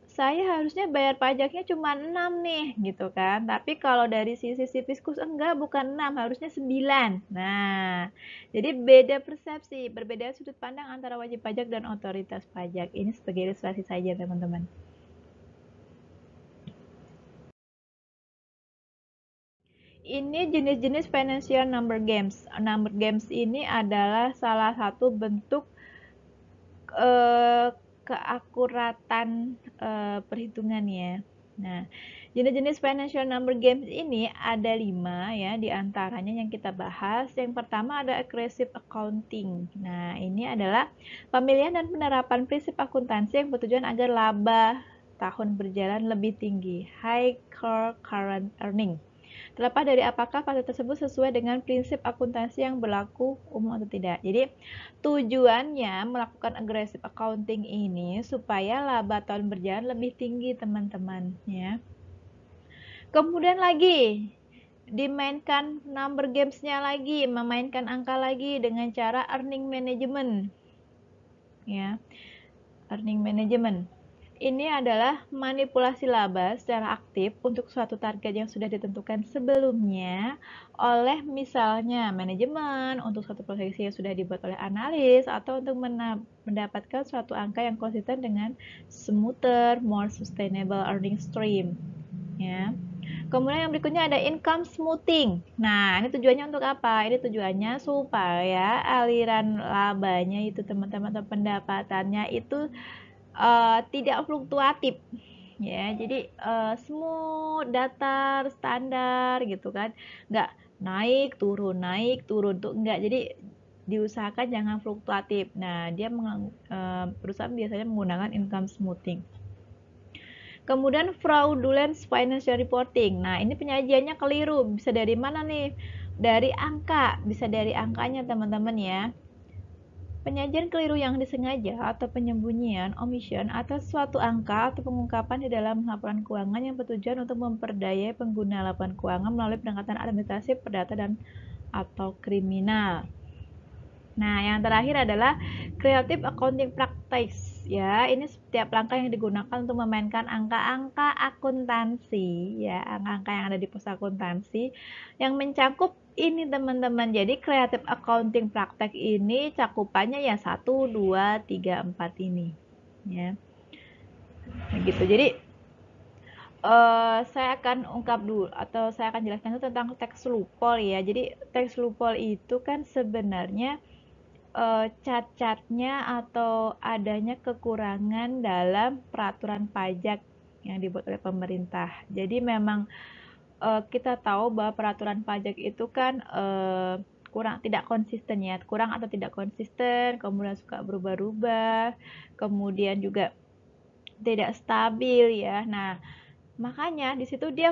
saya harusnya bayar pajaknya cuma 6 nih gitu kan. Tapi kalau dari sisi fiskus enggak, bukan 6, harusnya 9. Nah, jadi beda persepsi, berbeda sudut pandang antara wajib pajak dan otoritas pajak. Ini sebagai ilustrasi saja teman-teman. Ini jenis-jenis financial number games. Number games ini adalah salah satu bentuk keakuratan perhitungan ya. Nah, jenis-jenis financial number games ini ada 5 ya, diantaranya yang kita bahas. Yang pertama ada aggressive accounting. Nah, ini adalah pemilihan dan penerapan prinsip akuntansi yang bertujuan agar laba tahun berjalan lebih tinggi, high core current earning. Terlepas dari apakah fakta tersebut sesuai dengan prinsip akuntansi yang berlaku umum atau tidak. Jadi tujuannya melakukan aggressive accounting ini supaya laba tahun berjalan lebih tinggi teman-teman ya. Kemudian lagi dimainkan number gamesnya lagi, memainkan angka lagi dengan cara earning management ya. Earning management ini adalah manipulasi laba secara aktif untuk suatu target yang sudah ditentukan sebelumnya oleh misalnya manajemen, untuk suatu proyeksi yang sudah dibuat oleh analis, atau untuk mendapatkan suatu angka yang konsisten dengan smoother, more sustainable earning stream. Ya. Kemudian yang berikutnya ada income smoothing. Nah, ini tujuannya untuk apa? Ini tujuannya supaya aliran labanya itu teman-teman atau pendapatannya itu tidak fluktuatif ya. Jadi smooth, datar, standar gitu kan. Nggak naik turun tuh enggak. Jadi diusahakan jangan fluktuatif. Nah, dia perusahaan biasanya menggunakan income smoothing. Kemudian fraudulent financial reporting. Nah, ini penyajiannya keliru. Bisa dari mana nih? Dari angka. Bisa dari angkanya teman-teman ya. Penyajian keliru yang disengaja atau penyembunyian, omission, atas suatu angka atau pengungkapan di dalam laporan keuangan yang bertujuan untuk memperdayai pengguna laporan keuangan melalui pendekatan administratif, perdata, dan atau kriminal. Nah, yang terakhir adalah creative accounting practice. Ya, ini setiap langkah yang digunakan untuk memainkan angka-angka akuntansi, ya, angka-angka yang ada di pos akuntansi yang mencakup ini teman-teman. Jadi creative accounting praktek ini cakupannya ya 1, 2, 3, 4 ini. Ya. Nah, gitu. Jadi saya akan ungkap dulu atau saya akan jelaskan itu tentang tax loophole ya. Jadi tax loophole itu kan sebenarnya cacatnya atau adanya kekurangan dalam peraturan pajak yang dibuat oleh pemerintah. Jadi memang kita tahu bahwa peraturan pajak itu kan tidak konsisten ya, kurang atau tidak konsisten, kemudian suka berubah-ubah, kemudian juga tidak stabil ya. Nah, makanya di situ dia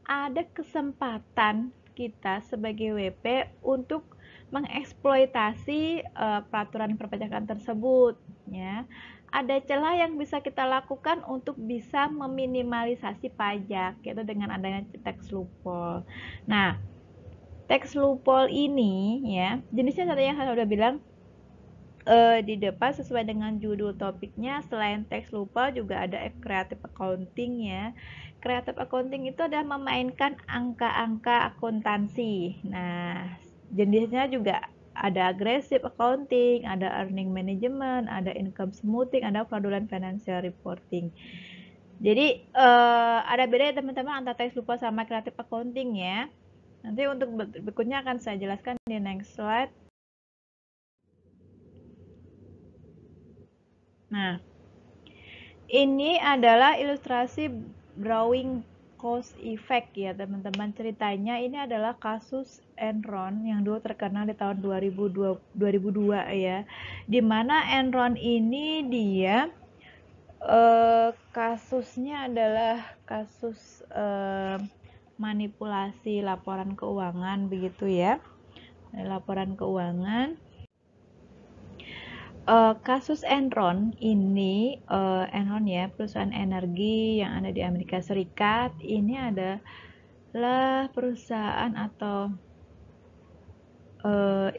ada kesempatan kita sebagai WP untuk mengeksploitasi peraturan perpajakan tersebut ya. Ada celah yang bisa kita lakukan untuk bisa meminimalisasi pajak yaitu dengan adanya tax loophole. Nah, tax loophole ini ya, jenisnya tadi yang saya udah bilang di depan sesuai dengan judul topiknya, selain tax loophole juga ada creative accounting ya. Creative accounting itu adalah memainkan angka-angka akuntansi. Nah, jenisnya juga ada aggressive accounting, ada earning management, ada income smoothing, ada fraudulent financial reporting. Jadi ada beda ya teman-teman antara tax loophole sama creative accounting ya. Nanti untuk berikutnya akan saya jelaskan di next slide. Nah, ini adalah ilustrasi drawing cause effect ya teman-teman. Ceritanya ini adalah kasus Enron yang dulu terkenal di tahun 2002 ya. Dimana Enron ini dia kasusnya adalah kasus manipulasi laporan keuangan begitu ya. Laporan keuangan. Kasus Enron ini, Enron ya, perusahaan energi yang ada di Amerika Serikat, ini adalah perusahaan atau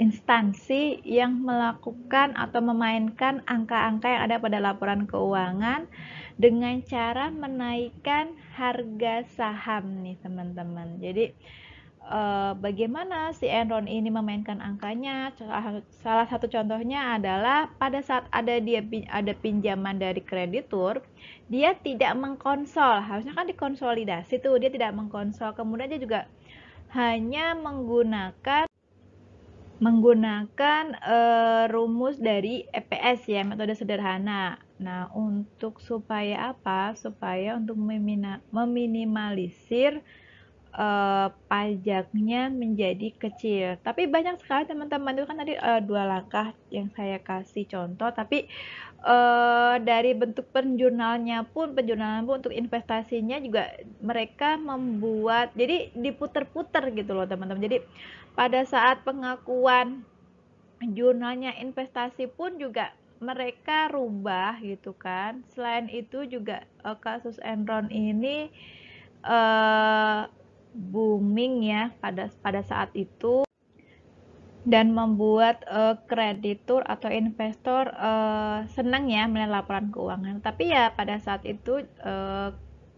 instansi yang melakukan atau memainkan angka-angka yang ada pada laporan keuangan dengan cara menaikkan harga saham nih teman-teman. Jadi bagaimana si Enron ini memainkan angkanya? Salah satu contohnya adalah pada saat ada pinjaman dari kreditur, dia tidak mengkonsol. Harusnya kan dikonsolidasi tuh, dia tidak mengkonsol. Kemudian dia juga hanya menggunakan rumus dari EPS ya, metode sederhana. Nah, untuk supaya apa? Supaya untuk meminimalisir pajaknya menjadi kecil. Tapi banyak sekali teman-teman, itu kan tadi 2 langkah yang saya kasih contoh, tapi dari bentuk penjurnalan pun untuk investasinya juga mereka membuat, jadi diputer-puter gitu loh teman-teman. Jadi pada saat pengakuan jurnalnya investasi pun juga mereka rubah gitu kan. Selain itu juga kasus Enron ini booming ya pada saat itu dan membuat kreditur atau investor senang ya melihat laporan keuangan. Tapi ya pada saat itu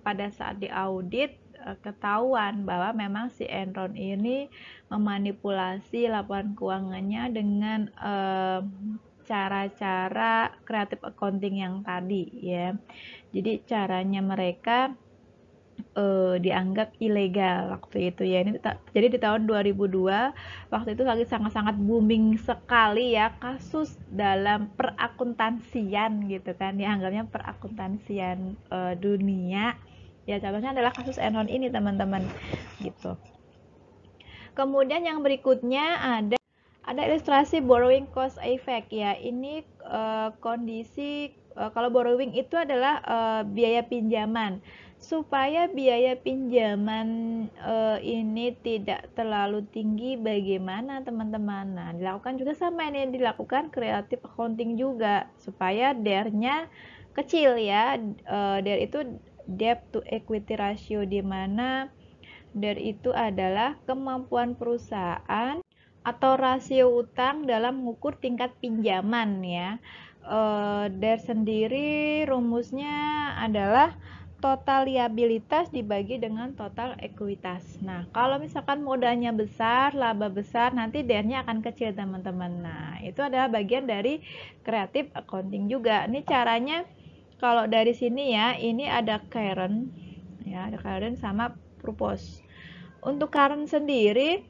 pada saat diaudit ketahuan bahwa memang si Enron ini memanipulasi laporan keuangannya dengan cara-cara creative accounting yang tadi ya. Jadi caranya mereka dianggap ilegal waktu itu ya. Jadi di tahun 2002 waktu itu lagi sangat-sangat booming sekali ya kasus dalam perakuntansian gitu kan, dianggapnya perakuntansian dunia. Ya contohnya adalah kasus Enron ini teman-teman gitu. Kemudian yang berikutnya ada ilustrasi borrowing cost effect ya. Ini kondisi kalau borrowing itu adalah biaya pinjaman. Supaya biaya pinjaman ini tidak terlalu tinggi, bagaimana teman-teman? Nah, dilakukan juga sama ini, dilakukan creative accounting juga supaya DER-nya kecil ya. DER itu debt to equity ratio, di mana DER itu adalah kemampuan perusahaan atau rasio utang dalam mengukur tingkat pinjaman ya. DER sendiri rumusnya adalah total liabilitas dibagi dengan total ekuitas. Nah, kalau misalkan modalnya besar, laba besar, nanti DER-nya akan kecil teman-teman. Nah, itu adalah bagian dari creative accounting juga. Ini caranya kalau dari sini ya, ini ada current ya, ada current sama purpose. Untuk current sendiri,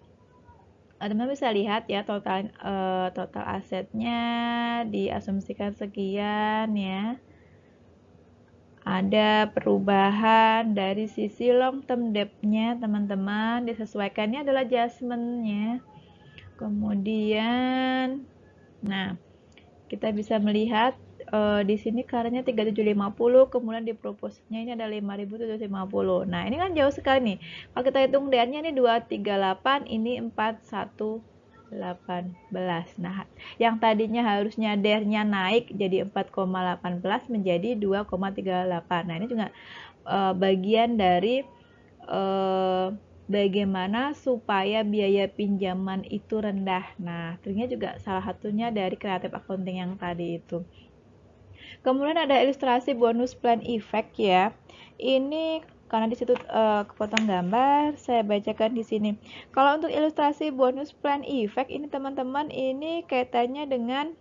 teman-teman bisa lihat ya total asetnya diasumsikan sekian ya. Ada perubahan dari sisi long term debt-nya teman-teman, disesuaikannya adalah adjustment-nya. Kemudian nah kita bisa melihat di sini current-nya 3750, kemudian di proposnya ini ada 5750. Nah, ini kan jauh sekali nih. Kalau kita hitung DR-nya ini 238, ini 4118. Nah, yang tadinya harusnya DR-nya naik jadi 4,18 menjadi 2,38. Nah, ini juga bagian dari bagaimana supaya biaya pinjaman itu rendah. Nah, tentunya juga salah satunya dari creative accounting yang tadi itu. Kemudian ada ilustrasi bonus plan effect ya. Ini karena di situ kepotong gambar, saya bacakan di sini. Kalau untuk ilustrasi bonus plan effect ini teman-teman, ini kaitannya dengan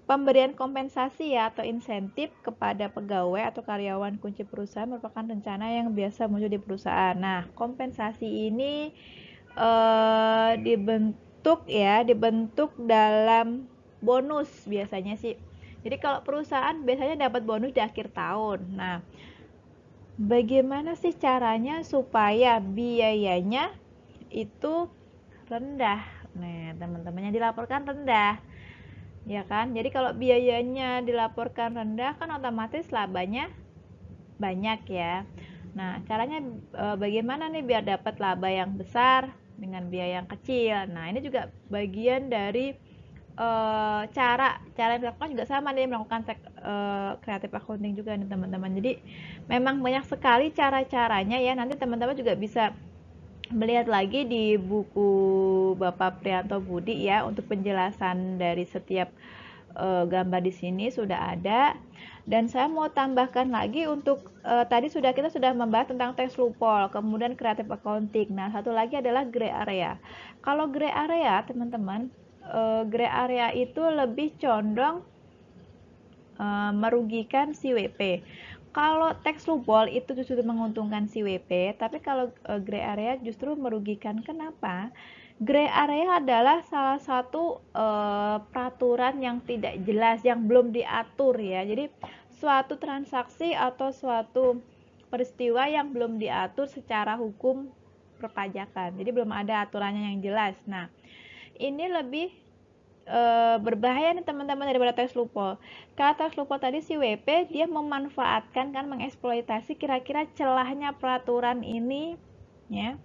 pemberian kompensasi ya atau insentif kepada pegawai atau karyawan kunci perusahaan merupakan rencana yang biasa muncul di perusahaan. Nah, kompensasi ini dibentuk dalam bonus biasanya sih. Jadi kalau perusahaan biasanya dapat bonus di akhir tahun. Nah, bagaimana sih caranya supaya biayanya itu rendah? Nah, teman-teman yang dilaporkan rendah. Ya kan? Jadi kalau biayanya dilaporkan rendah kan otomatis labanya banyak ya. Nah, caranya bagaimana nih biar dapat laba yang besar dengan biaya yang kecil. Nah, ini juga bagian dari cara yang dilakukan juga sama nih, melakukan creative accounting juga nih teman-teman. Jadi memang banyak sekali cara-caranya ya. Nanti teman-teman juga bisa melihat lagi di buku Bapak Prianto Budi ya untuk penjelasan dari setiap gambar di sini sudah ada. Dan saya mau tambahkan lagi untuk tadi kita sudah membahas tentang tax loophole, kemudian creative accounting. Nah, satu lagi adalah gray area. Kalau gray area, teman-teman, gray area itu lebih condong merugikan si WP. Kalau tax loophole itu justru menguntungkan si WP, tapi kalau gray area justru merugikan. Kenapa? Gray area adalah salah satu peraturan yang tidak jelas, yang belum diatur ya. Jadi suatu transaksi atau suatu peristiwa yang belum diatur secara hukum perpajakan. Jadi belum ada aturannya yang jelas. Nah, ini lebih berbahaya nih teman-teman daripada tax loophole. Kalau tax loophole tadi si WP dia memanfaatkan kan, mengeksploitasi kira-kira celahnya peraturan ini ya.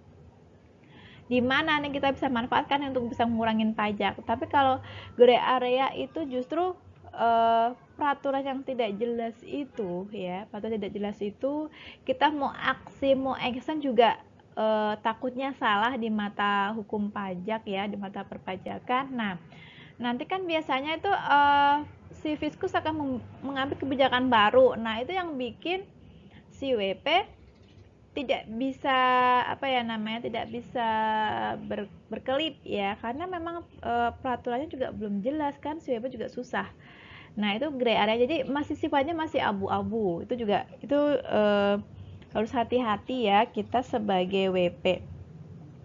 Di mana nih kita bisa manfaatkan untuk bisa mengurangi pajak. Tapi kalau gray area itu justru peraturan yang tidak jelas itu ya, peraturan tidak jelas itu kita mau aksi mau action juga takutnya salah di mata hukum pajak ya, di mata perpajakan. Nah, nanti kan biasanya itu si Fiskus akan mengambil kebijakan baru. Nah, itu yang bikin si WP tidak bisa tidak bisa berkelip ya, karena memang peraturannya juga belum jelas kan, si WP juga susah. Nah, itu gray area, jadi masih sifatnya masih abu-abu. Itu juga harus hati-hati ya kita sebagai WP.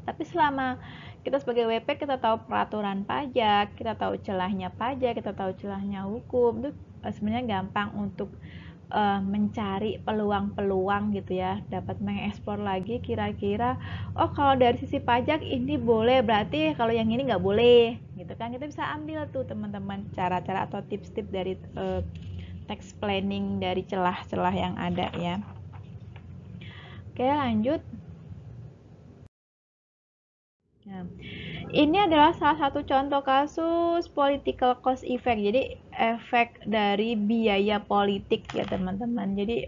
Tapi selama kita sebagai WP, kita tahu peraturan pajak, kita tahu celahnya pajak, kita tahu celahnya hukum, itu sebenarnya gampang untuk mencari peluang-peluang gitu ya, dapat mengeksplor lagi kira-kira, oh kalau dari sisi pajak ini boleh, berarti kalau yang ini nggak boleh gitu kan. Kita bisa ambil tuh teman-teman cara-cara atau tips-tips dari tax planning dari celah-celah yang ada ya. Oke, lanjut. Nah, ini adalah salah satu contoh kasus political cost effect. Jadi efek dari biaya politik ya teman-teman. Jadi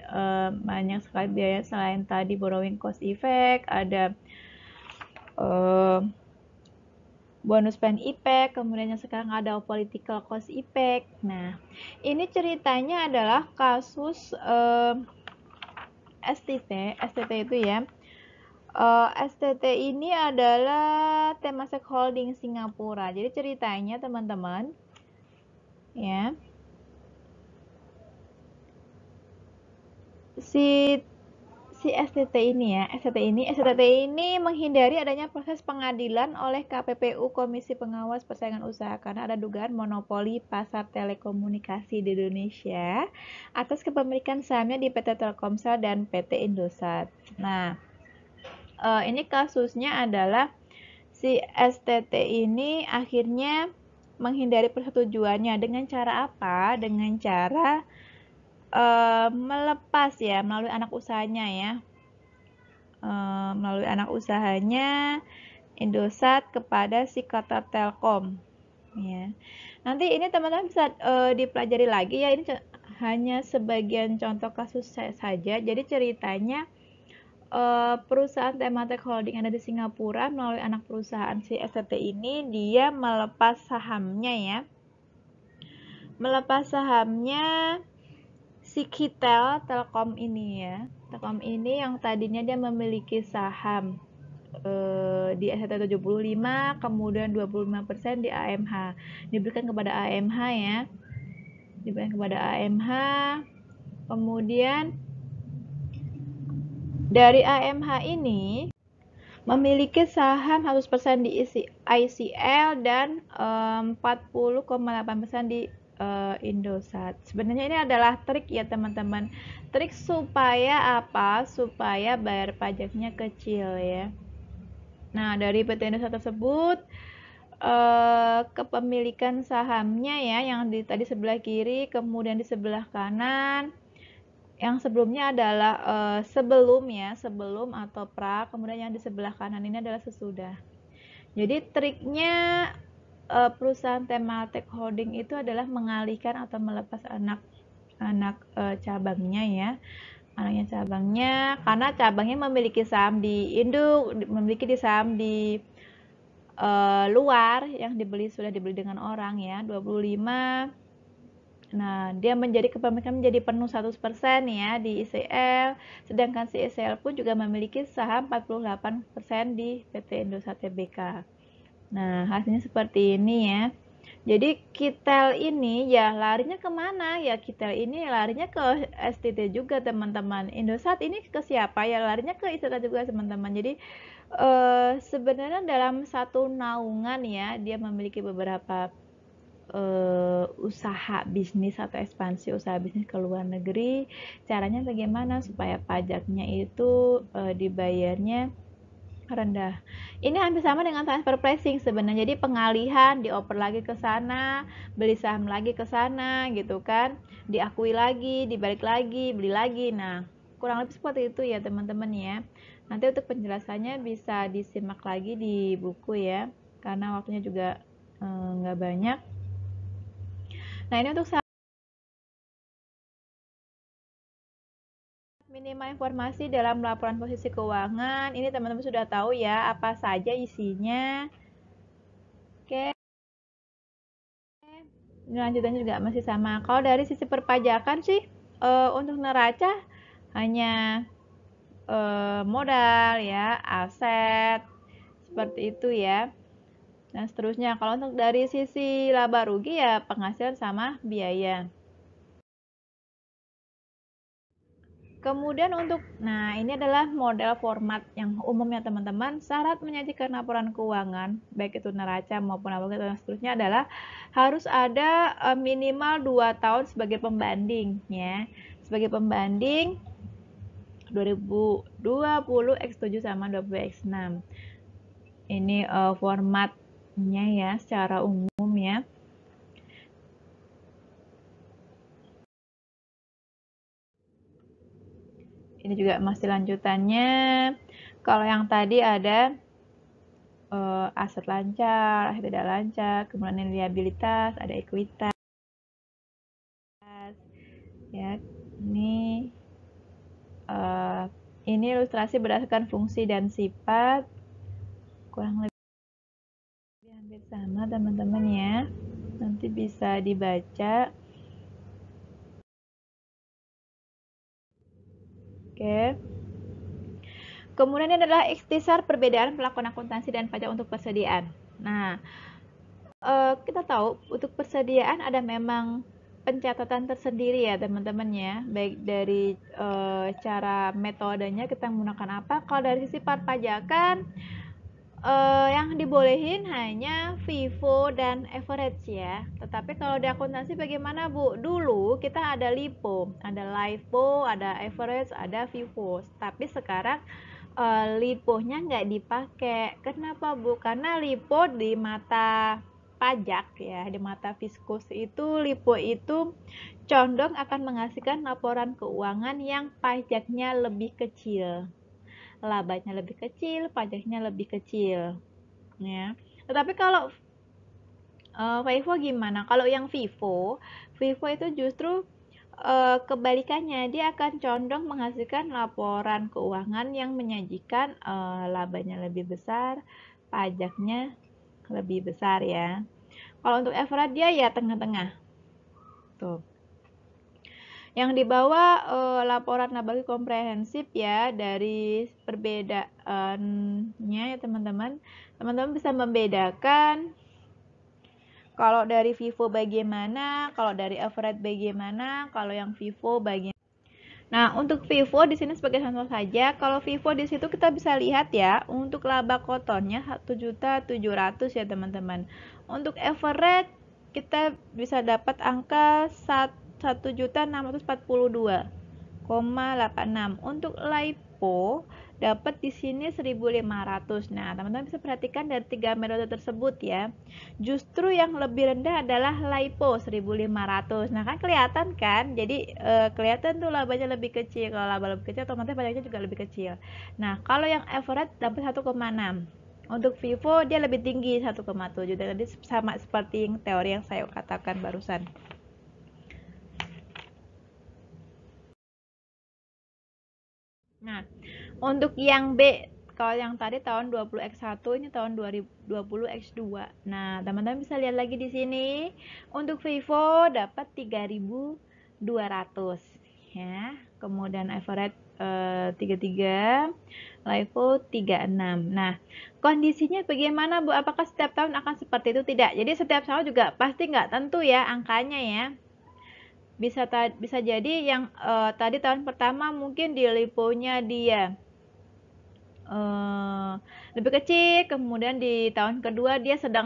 banyak sekali biaya selain tadi borrowing cost effect, ada bonus spend effect, kemudian yang sekarang ada political cost effect. Nah, ini ceritanya adalah kasus STT itu ya. STT ini adalah Temasek Holding Singapura. Jadi ceritanya teman-teman ya, si STT ini menghindari adanya proses pengadilan oleh KPPU, Komisi Pengawas Persaingan Usaha, karena ada dugaan monopoli pasar telekomunikasi di Indonesia atas kepemilikan sahamnya di PT Telkomsel dan PT Indosat. Nah, ini kasusnya adalah si STT ini akhirnya menghindari persetujuannya dengan cara apa? Dengan cara melepas ya melalui anak usahanya ya, melalui anak usahanya Indosat kepada si Qatar Telkom ya. Nanti ini teman-teman bisa dipelajari lagi ya, ini hanya sebagian contoh kasus saja. Jadi ceritanya perusahaan Temasek Holding yang ada di Singapura melalui anak perusahaan si STT ini, dia melepas sahamnya si Kitel Telkom ini ya. Telkom ini yang tadinya dia memiliki saham di STT 75, kemudian 25% di AMH. Diberikan kepada AMH ya. Kemudian dari AMH ini memiliki saham 100% di ICL dan 40,8% di Indosat. Sebenarnya ini adalah trik ya teman-teman. Trik supaya apa? Supaya bayar pajaknya kecil ya. Nah, dari PT Indosat tersebut kepemilikan sahamnya ya, yang tadi sebelah kiri, kemudian di sebelah kanan. Yang sebelumnya adalah sebelum atau pra, kemudian yang di sebelah kanan ini adalah sesudah. Jadi triknya perusahaan Temasek Holding itu adalah mengalihkan atau melepas anak cabangnya ya, karena cabangnya memiliki saham di induk, memiliki saham di luar yang sudah dibeli dengan orang ya, 25. Nah, dia kepemilikan menjadi penuh 100% ya di ICL, sedangkan si ICL pun juga memiliki saham 48% di PT Indosat Tbk. Nah, hasilnya seperti ini ya. Jadi Kitel ini ya larinya kemana? Ya Kitel ini larinya ke STT juga teman-teman. Indosat ini ke siapa? Ya larinya ke ICL juga teman-teman. Jadi sebenarnya dalam satu naungan ya, dia memiliki beberapa usaha bisnis atau ekspansi usaha bisnis ke luar negeri. Caranya bagaimana supaya pajaknya itu dibayarnya rendah. Ini hampir sama dengan transfer pricing sebenarnya. Jadi pengalihan, dioper lagi ke sana, beli saham lagi ke sana gitu kan, diakui lagi, dibalik lagi, beli lagi. Nah, kurang lebih seperti itu ya teman-teman ya. Nanti untuk penjelasannya bisa disimak lagi di buku ya, karena waktunya juga nggak banyak. Nah, ini untuk minimal informasi dalam laporan posisi keuangan. Ini teman-teman sudah tahu ya apa saja isinya. Oke. Ini lanjutannya juga masih sama. Kalau dari sisi perpajakan sih untuk neraca hanya modal ya, aset seperti itu ya. dan seterusnya. Kalau untuk dari sisi laba rugi ya penghasilan sama biaya. Kemudian nah ini adalah model format yang umumnya teman-teman. Syarat menyajikan laporan keuangan, baik itu neraca maupun laba dan seterusnya adalah harus ada minimal 2 tahun sebagai pembanding ya. Sebagai pembanding 2020 X7 sama 20 X6. Ini formatnya ya secara umum ya. Ini juga masih lanjutannya. Kalau yang tadi ada aset lancar, aset tidak lancar, kemudian liabilitas, ada ekuitas. Ya, ini ilustrasi berdasarkan fungsi dan sifat. Kurang lebih hampir sama teman-teman ya. Nanti bisa dibaca. Oke. Kemudian ini adalah ikhtisar perbedaan pelakuan akuntansi dan pajak untuk persediaan. Nah, kita tahu untuk persediaan ada memang pencatatan tersendiri ya teman-teman ya, baik dari cara metodenya kita menggunakan apa. Kalau dari sisi perpajakan yang dibolehin hanya FIFO dan average ya. Tetapi kalau di akuntansi bagaimana Bu? Dulu kita ada LIFO, ada LIFO, ada average, ada FIFO. Tapi sekarang LIFO-nya nggak dipakai. Kenapa Bu? Karena LIFO di mata pajak ya, di mata fiskus itu LIFO itu condong akan menghasilkan laporan keuangan yang pajaknya lebih kecil, labanya lebih kecil, pajaknya lebih kecil ya. Tetapi kalau FIFO gimana? Kalau yang FIFO itu justru kebalikannya, dia akan condong menghasilkan laporan keuangan yang menyajikan labanya lebih besar, pajaknya lebih besar ya. Kalau untuk average dia ya tengah-tengah. Tuh. Yang dibawa laporan laba komprehensif ya dari perbedaannya ya teman-teman. Teman-teman bisa membedakan kalau dari FIFO bagaimana, kalau dari average bagaimana, kalau yang FIFO bagaimana. Nah, untuk FIFO di sini sebagai contoh saja, kalau FIFO di situ kita bisa lihat ya, untuk laba kotornya 1.700.000 ya teman-teman. Untuk average kita bisa dapat angka 1.642,86. Untuk LIFO dapat di sini 1.500. Nah, teman-teman bisa perhatikan dari 3 metode tersebut ya. Justru yang lebih rendah adalah LIFO 1.500. Nah, kan kelihatan kan? Jadi kelihatan tuh labanya lebih kecil. Kalau laba lebih kecil otomatis pajaknya juga lebih kecil. Nah, kalau yang average dapat 1,6. Untuk FIFO dia lebih tinggi 1,7. Jadi sama seperti yang teori yang saya katakan barusan. Nah, untuk yang B, kalau yang tadi tahun 20X1, ini tahun 2020X2. Nah, teman-teman bisa lihat lagi di sini. Untuk FIFO dapat 3.200 ya. Kemudian average 33, LIFO 36. Nah, kondisinya bagaimana Bu? Apakah setiap tahun akan seperti itu? Tidak. Jadi setiap tahun juga pasti nggak tentu ya angkanya ya. Bisa jadi yang tadi tahun pertama mungkin di LIFO-nya dia lebih kecil, kemudian di tahun kedua dia sedang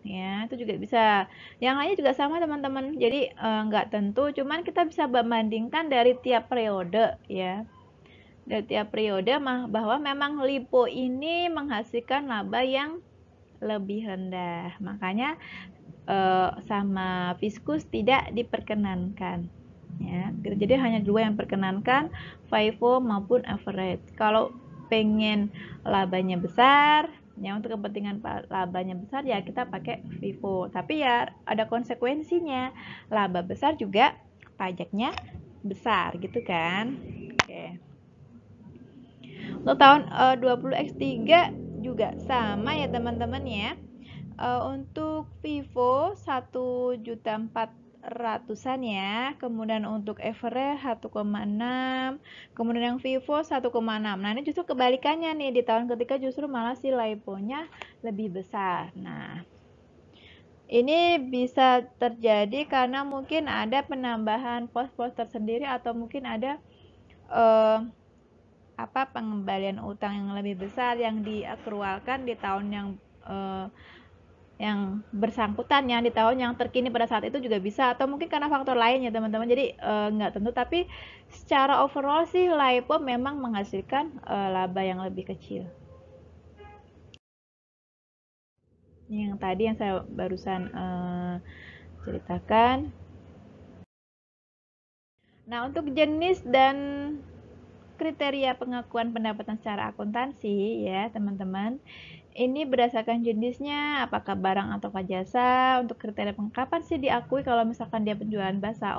ya, itu juga bisa. Yang lainnya juga sama teman-teman, jadi nggak tentu, cuman kita bisa membandingkan dari tiap periode ya, dari tiap periode bahwa memang LIFO ini menghasilkan laba yang lebih rendah, makanya sama fiskus tidak diperkenankan ya. Jadi hanya dua yang perkenankan, FIFO maupun average. Kalau pengen labanya besar ya, untuk kepentingan labanya besar ya kita pakai FIFO, tapi ya ada konsekuensinya, laba besar juga pajaknya besar gitu kan. Oke. Untuk tahun 20X3 juga sama ya teman-teman ya. Untuk FIFO 1.400.000 ratusan ya. Kemudian untuk average 1,6, kemudian yang Vivo 1,6. Nah, ini justru kebalikannya nih, di tahun ketiga justru malah si LIPO-nya lebih besar. Nah, ini bisa terjadi karena mungkin ada penambahan pos-pos tersendiri atau mungkin ada pengembalian utang yang lebih besar yang diakrualkan di tahun yang bersangkutan ya, di tahun yang terkini pada saat itu juga bisa, atau mungkin karena faktor lain ya teman-teman. Jadi nggak tentu, tapi secara overall sih LIPO memang menghasilkan laba yang lebih kecil. Yang tadi yang saya barusan ceritakan. Nah, untuk jenis dan kriteria pengakuan pendapatan secara akuntansi ya teman-teman, ini berdasarkan jenisnya, apakah barang atau jasa. Untuk kriteria kapan sih diakui kalau misalkan dia penjualan bahasa,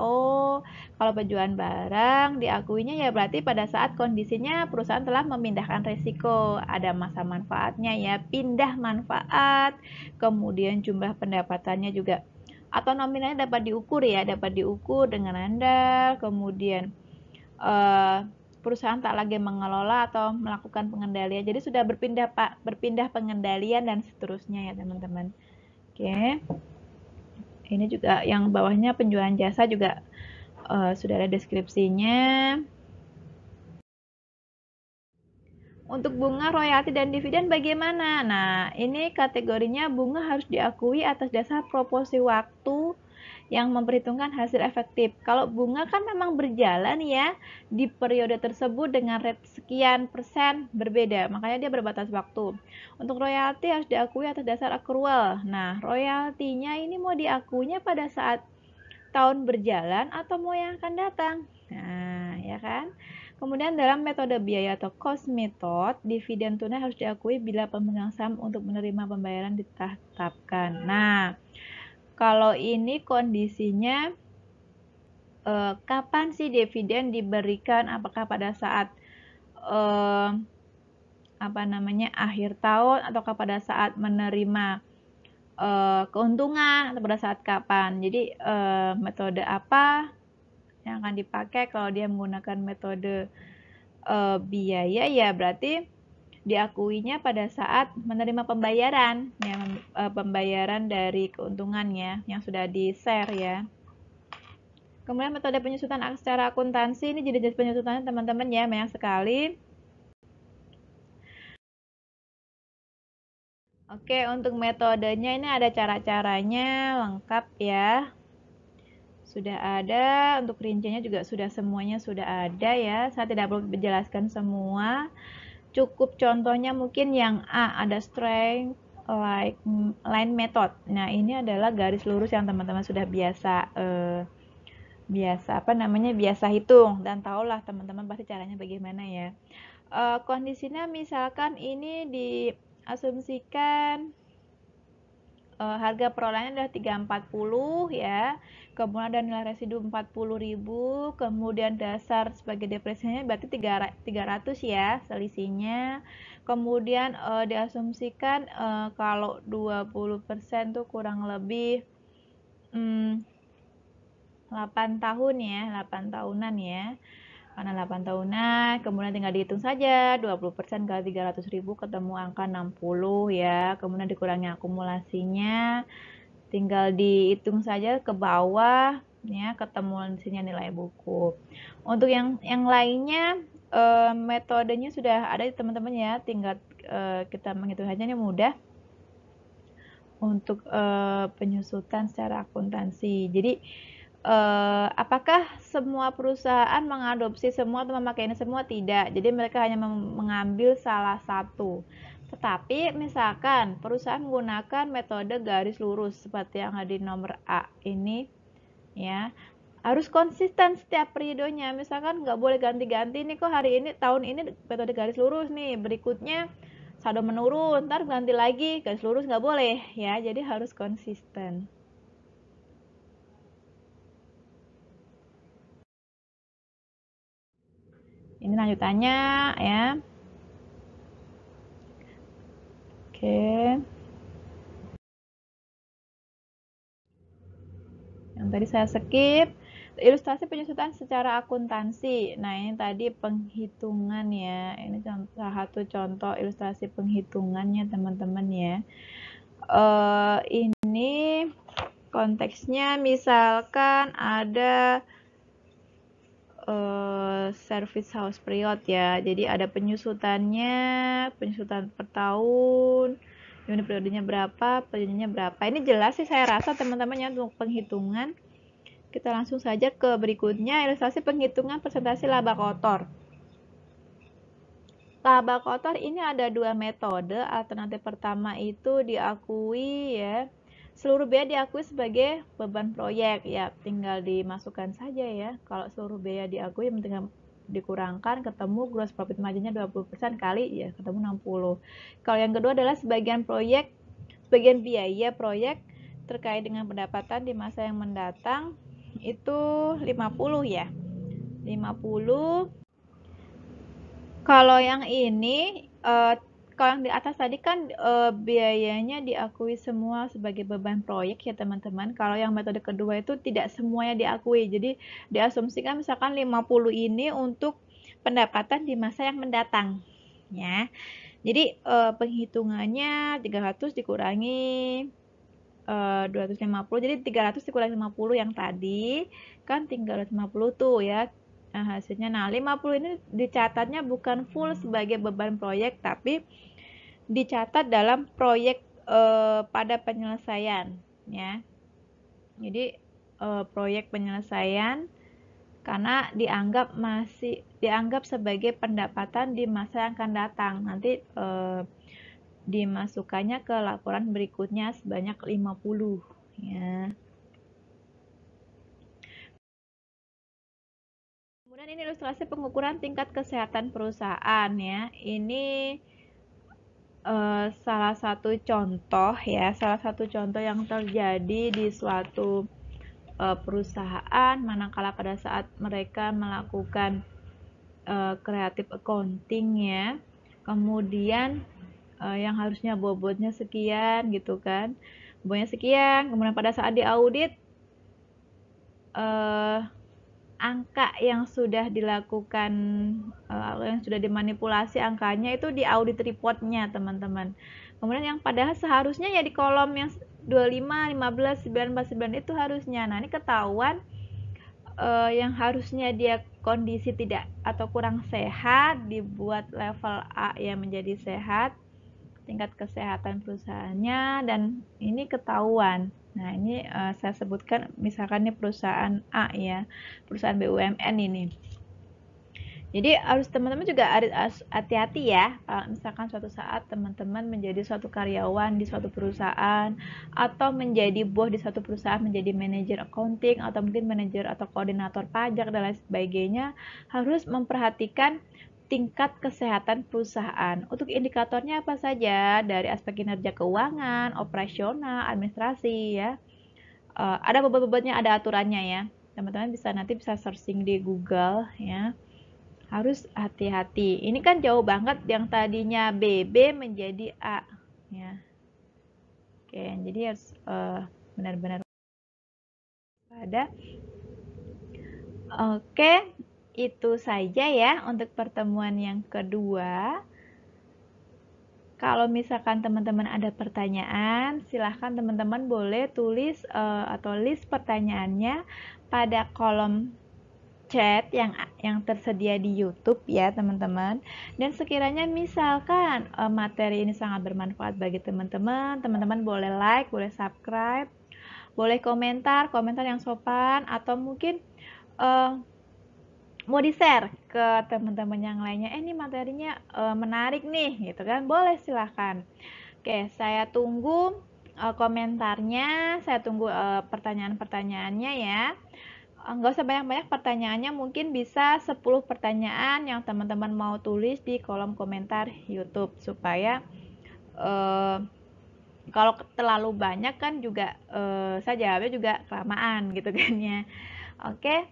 kalau penjualan barang diakuinya ya berarti pada saat kondisinya perusahaan telah memindahkan risiko, ada masa manfaatnya ya, pindah manfaat, kemudian jumlah pendapatannya juga atau nominalnya dapat diukur ya, dapat diukur dengan andal, kemudian perusahaan tak lagi mengelola atau melakukan pengendalian. Jadi sudah berpindah pengendalian dan seterusnya ya teman-teman. Oke. Ini juga yang bawahnya penjualan jasa juga sudah ada deskripsinya. Untuk bunga, royalti, dan dividen bagaimana? Nah, ini kategorinya bunga harus diakui atas dasar proporsi waktu yang memperhitungkan hasil efektif. Kalau bunga kan memang berjalan ya di periode tersebut dengan rate sekian persen berbeda, makanya dia berbatas waktu. Untuk royalti harus diakui atas dasar accrual. Nah, royaltinya ini mau diakuinya pada saat tahun berjalan atau mau yang akan datang. Nah, ya kan? Kemudian dalam metode biaya atau cost method, dividen tunai harus diakui bila pemegang saham untuk menerima pembayaran ditetapkan. Nah, kalau ini kondisinya kapan sih dividen diberikan? Apakah pada saat akhir tahun ataukah pada saat menerima keuntungan atau pada saat kapan? Jadi metode apa yang akan dipakai kalau dia menggunakan metode biaya ya berarti diakuinya pada saat menerima pembayaran ya, pembayaran dari keuntungannya yang sudah di share ya. Kemudian metode penyusutan secara akuntansi, ini jenis-jenis penyusutannya teman-teman ya, banyak sekali. Oke, untuk metodenya ini ada cara-caranya lengkap ya. Sudah ada, untuk rinciannya juga semuanya sudah ada ya. Saya tidak perlu menjelaskan semua. Cukup contohnya mungkin yang A, ada strength line method. Nah, ini adalah garis lurus yang teman-teman sudah biasa biasa hitung dan tahulah teman-teman pasti caranya bagaimana ya. Kondisinya misalkan ini diasumsikan harga perolahannya adalah 340 ya, kemudian ada nilai residu 40.000, kemudian dasar sebagai depresiasinya berarti 300 ya selisihnya, kemudian diasumsikan kalau 20% tuh kurang lebih 8 tahun ya, 8 tahunan ya, karena 8 tahunan, kemudian tinggal dihitung saja 20% kali 300.000 ketemu angka 60 ya, kemudian dikurangi akumulasinya, tinggal dihitung saja ke bawah ya, ketemu hasilnya nilai buku. Untuk yang lainnya metodenya sudah ada teman-teman ya, tinggal kita menghitung saja, ini mudah untuk penyusutan secara akuntansi. Jadi apakah semua perusahaan mengadopsi semua atau memakai ini semua? Tidak. Jadi mereka hanya mengambil salah satu. Tetapi misalkan perusahaan menggunakan metode garis lurus seperti yang ada di nomor A ini ya, harus konsisten setiap periodenya. Misalkan nggak boleh ganti-ganti nih, kok hari ini tahun ini metode garis lurus nih, berikutnya saldo menurun, ntar ganti lagi garis lurus, nggak boleh ya. Jadi harus konsisten. Ini lanjutannya ya. Oke. Yang tadi saya skip. Ilustrasi penyusutan secara akuntansi. Nah, ini tadi penghitungan ya. Ini salah satu contoh ilustrasi penghitungannya teman-teman ya. Ini konteksnya misalkan ada service house period ya. Jadi ada penyusutannya, penyusutan per tahun, unit periodenya berapa, periodenya berapa. Ini jelas sih saya rasa teman-teman ya untuk penghitungan. Kita langsung saja ke berikutnya, ilustrasi penghitungan presentasi laba kotor. Laba kotor ini ada dua metode. Alternatif pertama itu diakui ya. Seluruh biaya diakui sebagai beban proyek ya, tinggal dimasukkan saja ya. Kalau seluruh biaya diakui tinggal dikurangkan, ketemu gross profit marginnya 20% kali ya, ketemu 60. Kalau yang kedua adalah sebagian biaya proyek terkait dengan pendapatan di masa yang mendatang itu 50 ya. 50. Kalau yang ini kalau yang di atas tadi kan biayanya diakui semua sebagai beban proyek ya teman-teman. Kalau yang metode kedua itu tidak semuanya diakui. Jadi diasumsikan misalkan 50 ini untuk pendapatan di masa yang mendatang ya. Jadi penghitungannya 300 dikurangi 250, jadi 300 dikurangi 50 yang tadi kan tinggal 250 tuh ya. Nah, hasilnya 50 ini dicatatnya bukan full sebagai beban proyek, tapi dicatat dalam proyek pada penyelesaian ya. Jadi proyek penyelesaian karena dianggap sebagai pendapatan di masa yang akan datang. Nanti dimasukkannya ke laporan berikutnya sebanyak 50 ya. Kemudian ini ilustrasi pengukuran tingkat kesehatan perusahaan ya. Ini salah satu contoh ya, salah satu contoh yang terjadi di suatu perusahaan manakala pada saat mereka melakukan creative accounting ya. Kemudian yang harusnya bobotnya sekian gitu kan, bobotnya sekian, kemudian pada saat diaudit angka yang sudah dilakukan yang sudah dimanipulasi angkanya itu di audit reportnya teman-teman. Kemudian yang padahal seharusnya ya di kolom yang 25, 15, 19, 9 itu harusnya. Nah, ini ketahuan yang harusnya dia kondisi tidak atau kurang sehat dibuat level A yang menjadi sehat, tingkat kesehatan perusahaannya, dan ini ketahuan. Nah, ini saya sebutkan misalkan ini perusahaan A ya, perusahaan BUMN ini. Jadi harus teman-teman juga hati-hati ya, kalau misalkan suatu saat teman-teman menjadi suatu karyawan di suatu perusahaan atau menjadi bos di suatu perusahaan, menjadi manajer accounting atau mungkin manajer atau koordinator pajak dan lain sebagainya, harus memperhatikan tingkat kesehatan perusahaan. Untuk indikatornya apa saja? Dari aspek kinerja keuangan, operasional, administrasi ya. Ada bobot-bobotnya, ada aturannya ya. Teman-teman nanti bisa searching di Google ya. Harus hati-hati. Ini kan jauh banget yang tadinya BB menjadi A ya. Oke, jadi harus benar-benar pada. Oke, itu saja ya untuk pertemuan yang kedua. Kalau misalkan teman-teman ada pertanyaan, silahkan teman-teman boleh tulis atau list pertanyaannya pada kolom chat yang tersedia di YouTube ya teman-teman. Dan sekiranya misalkan materi ini sangat bermanfaat bagi teman-teman, teman-teman boleh like, boleh subscribe, boleh komentar yang sopan, atau mungkin mau di-share ke teman-teman yang lainnya. Ini materinya menarik nih, gitu kan? Boleh silahkan. Oke, saya tunggu komentarnya, saya tunggu pertanyaan-pertanyaannya ya. Nggak usah banyak-banyak pertanyaannya, mungkin bisa 10 pertanyaan yang teman-teman mau tulis di kolom komentar YouTube, supaya kalau terlalu banyak kan juga saya jawabnya juga kelamaan gitu kan ya. Oke,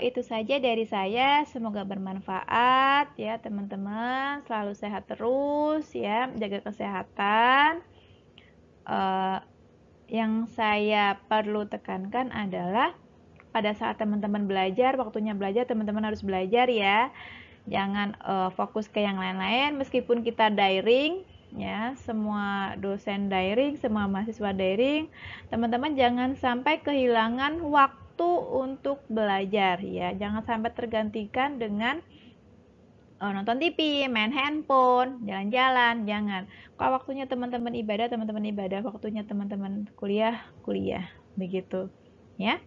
itu saja dari saya, semoga bermanfaat ya teman-teman, selalu sehat terus ya, jaga kesehatan. yang saya perlu tekankan adalah pada saat teman-teman belajar, waktunya belajar, teman-teman harus belajar ya. Jangan fokus ke yang lain-lain, meskipun kita daring, ya, semua dosen daring, semua mahasiswa daring, teman-teman jangan sampai kehilangan waktu untuk belajar ya. Jangan sampai tergantikan dengan nonton TV, main handphone, jalan-jalan, jangan. Kalau waktunya teman-teman ibadah, waktunya teman-teman kuliah, kuliah, begitu ya.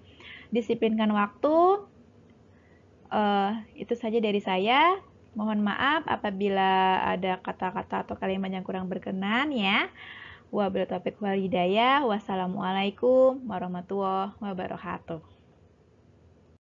Disiplinkan waktu. Itu saja dari saya. Mohon maaf apabila ada kata-kata atau kalimat yang kurang berkenan ya. Wabillahi taufiq wal hidayah. Wassalamualaikum warahmatullahi wabarakatuh.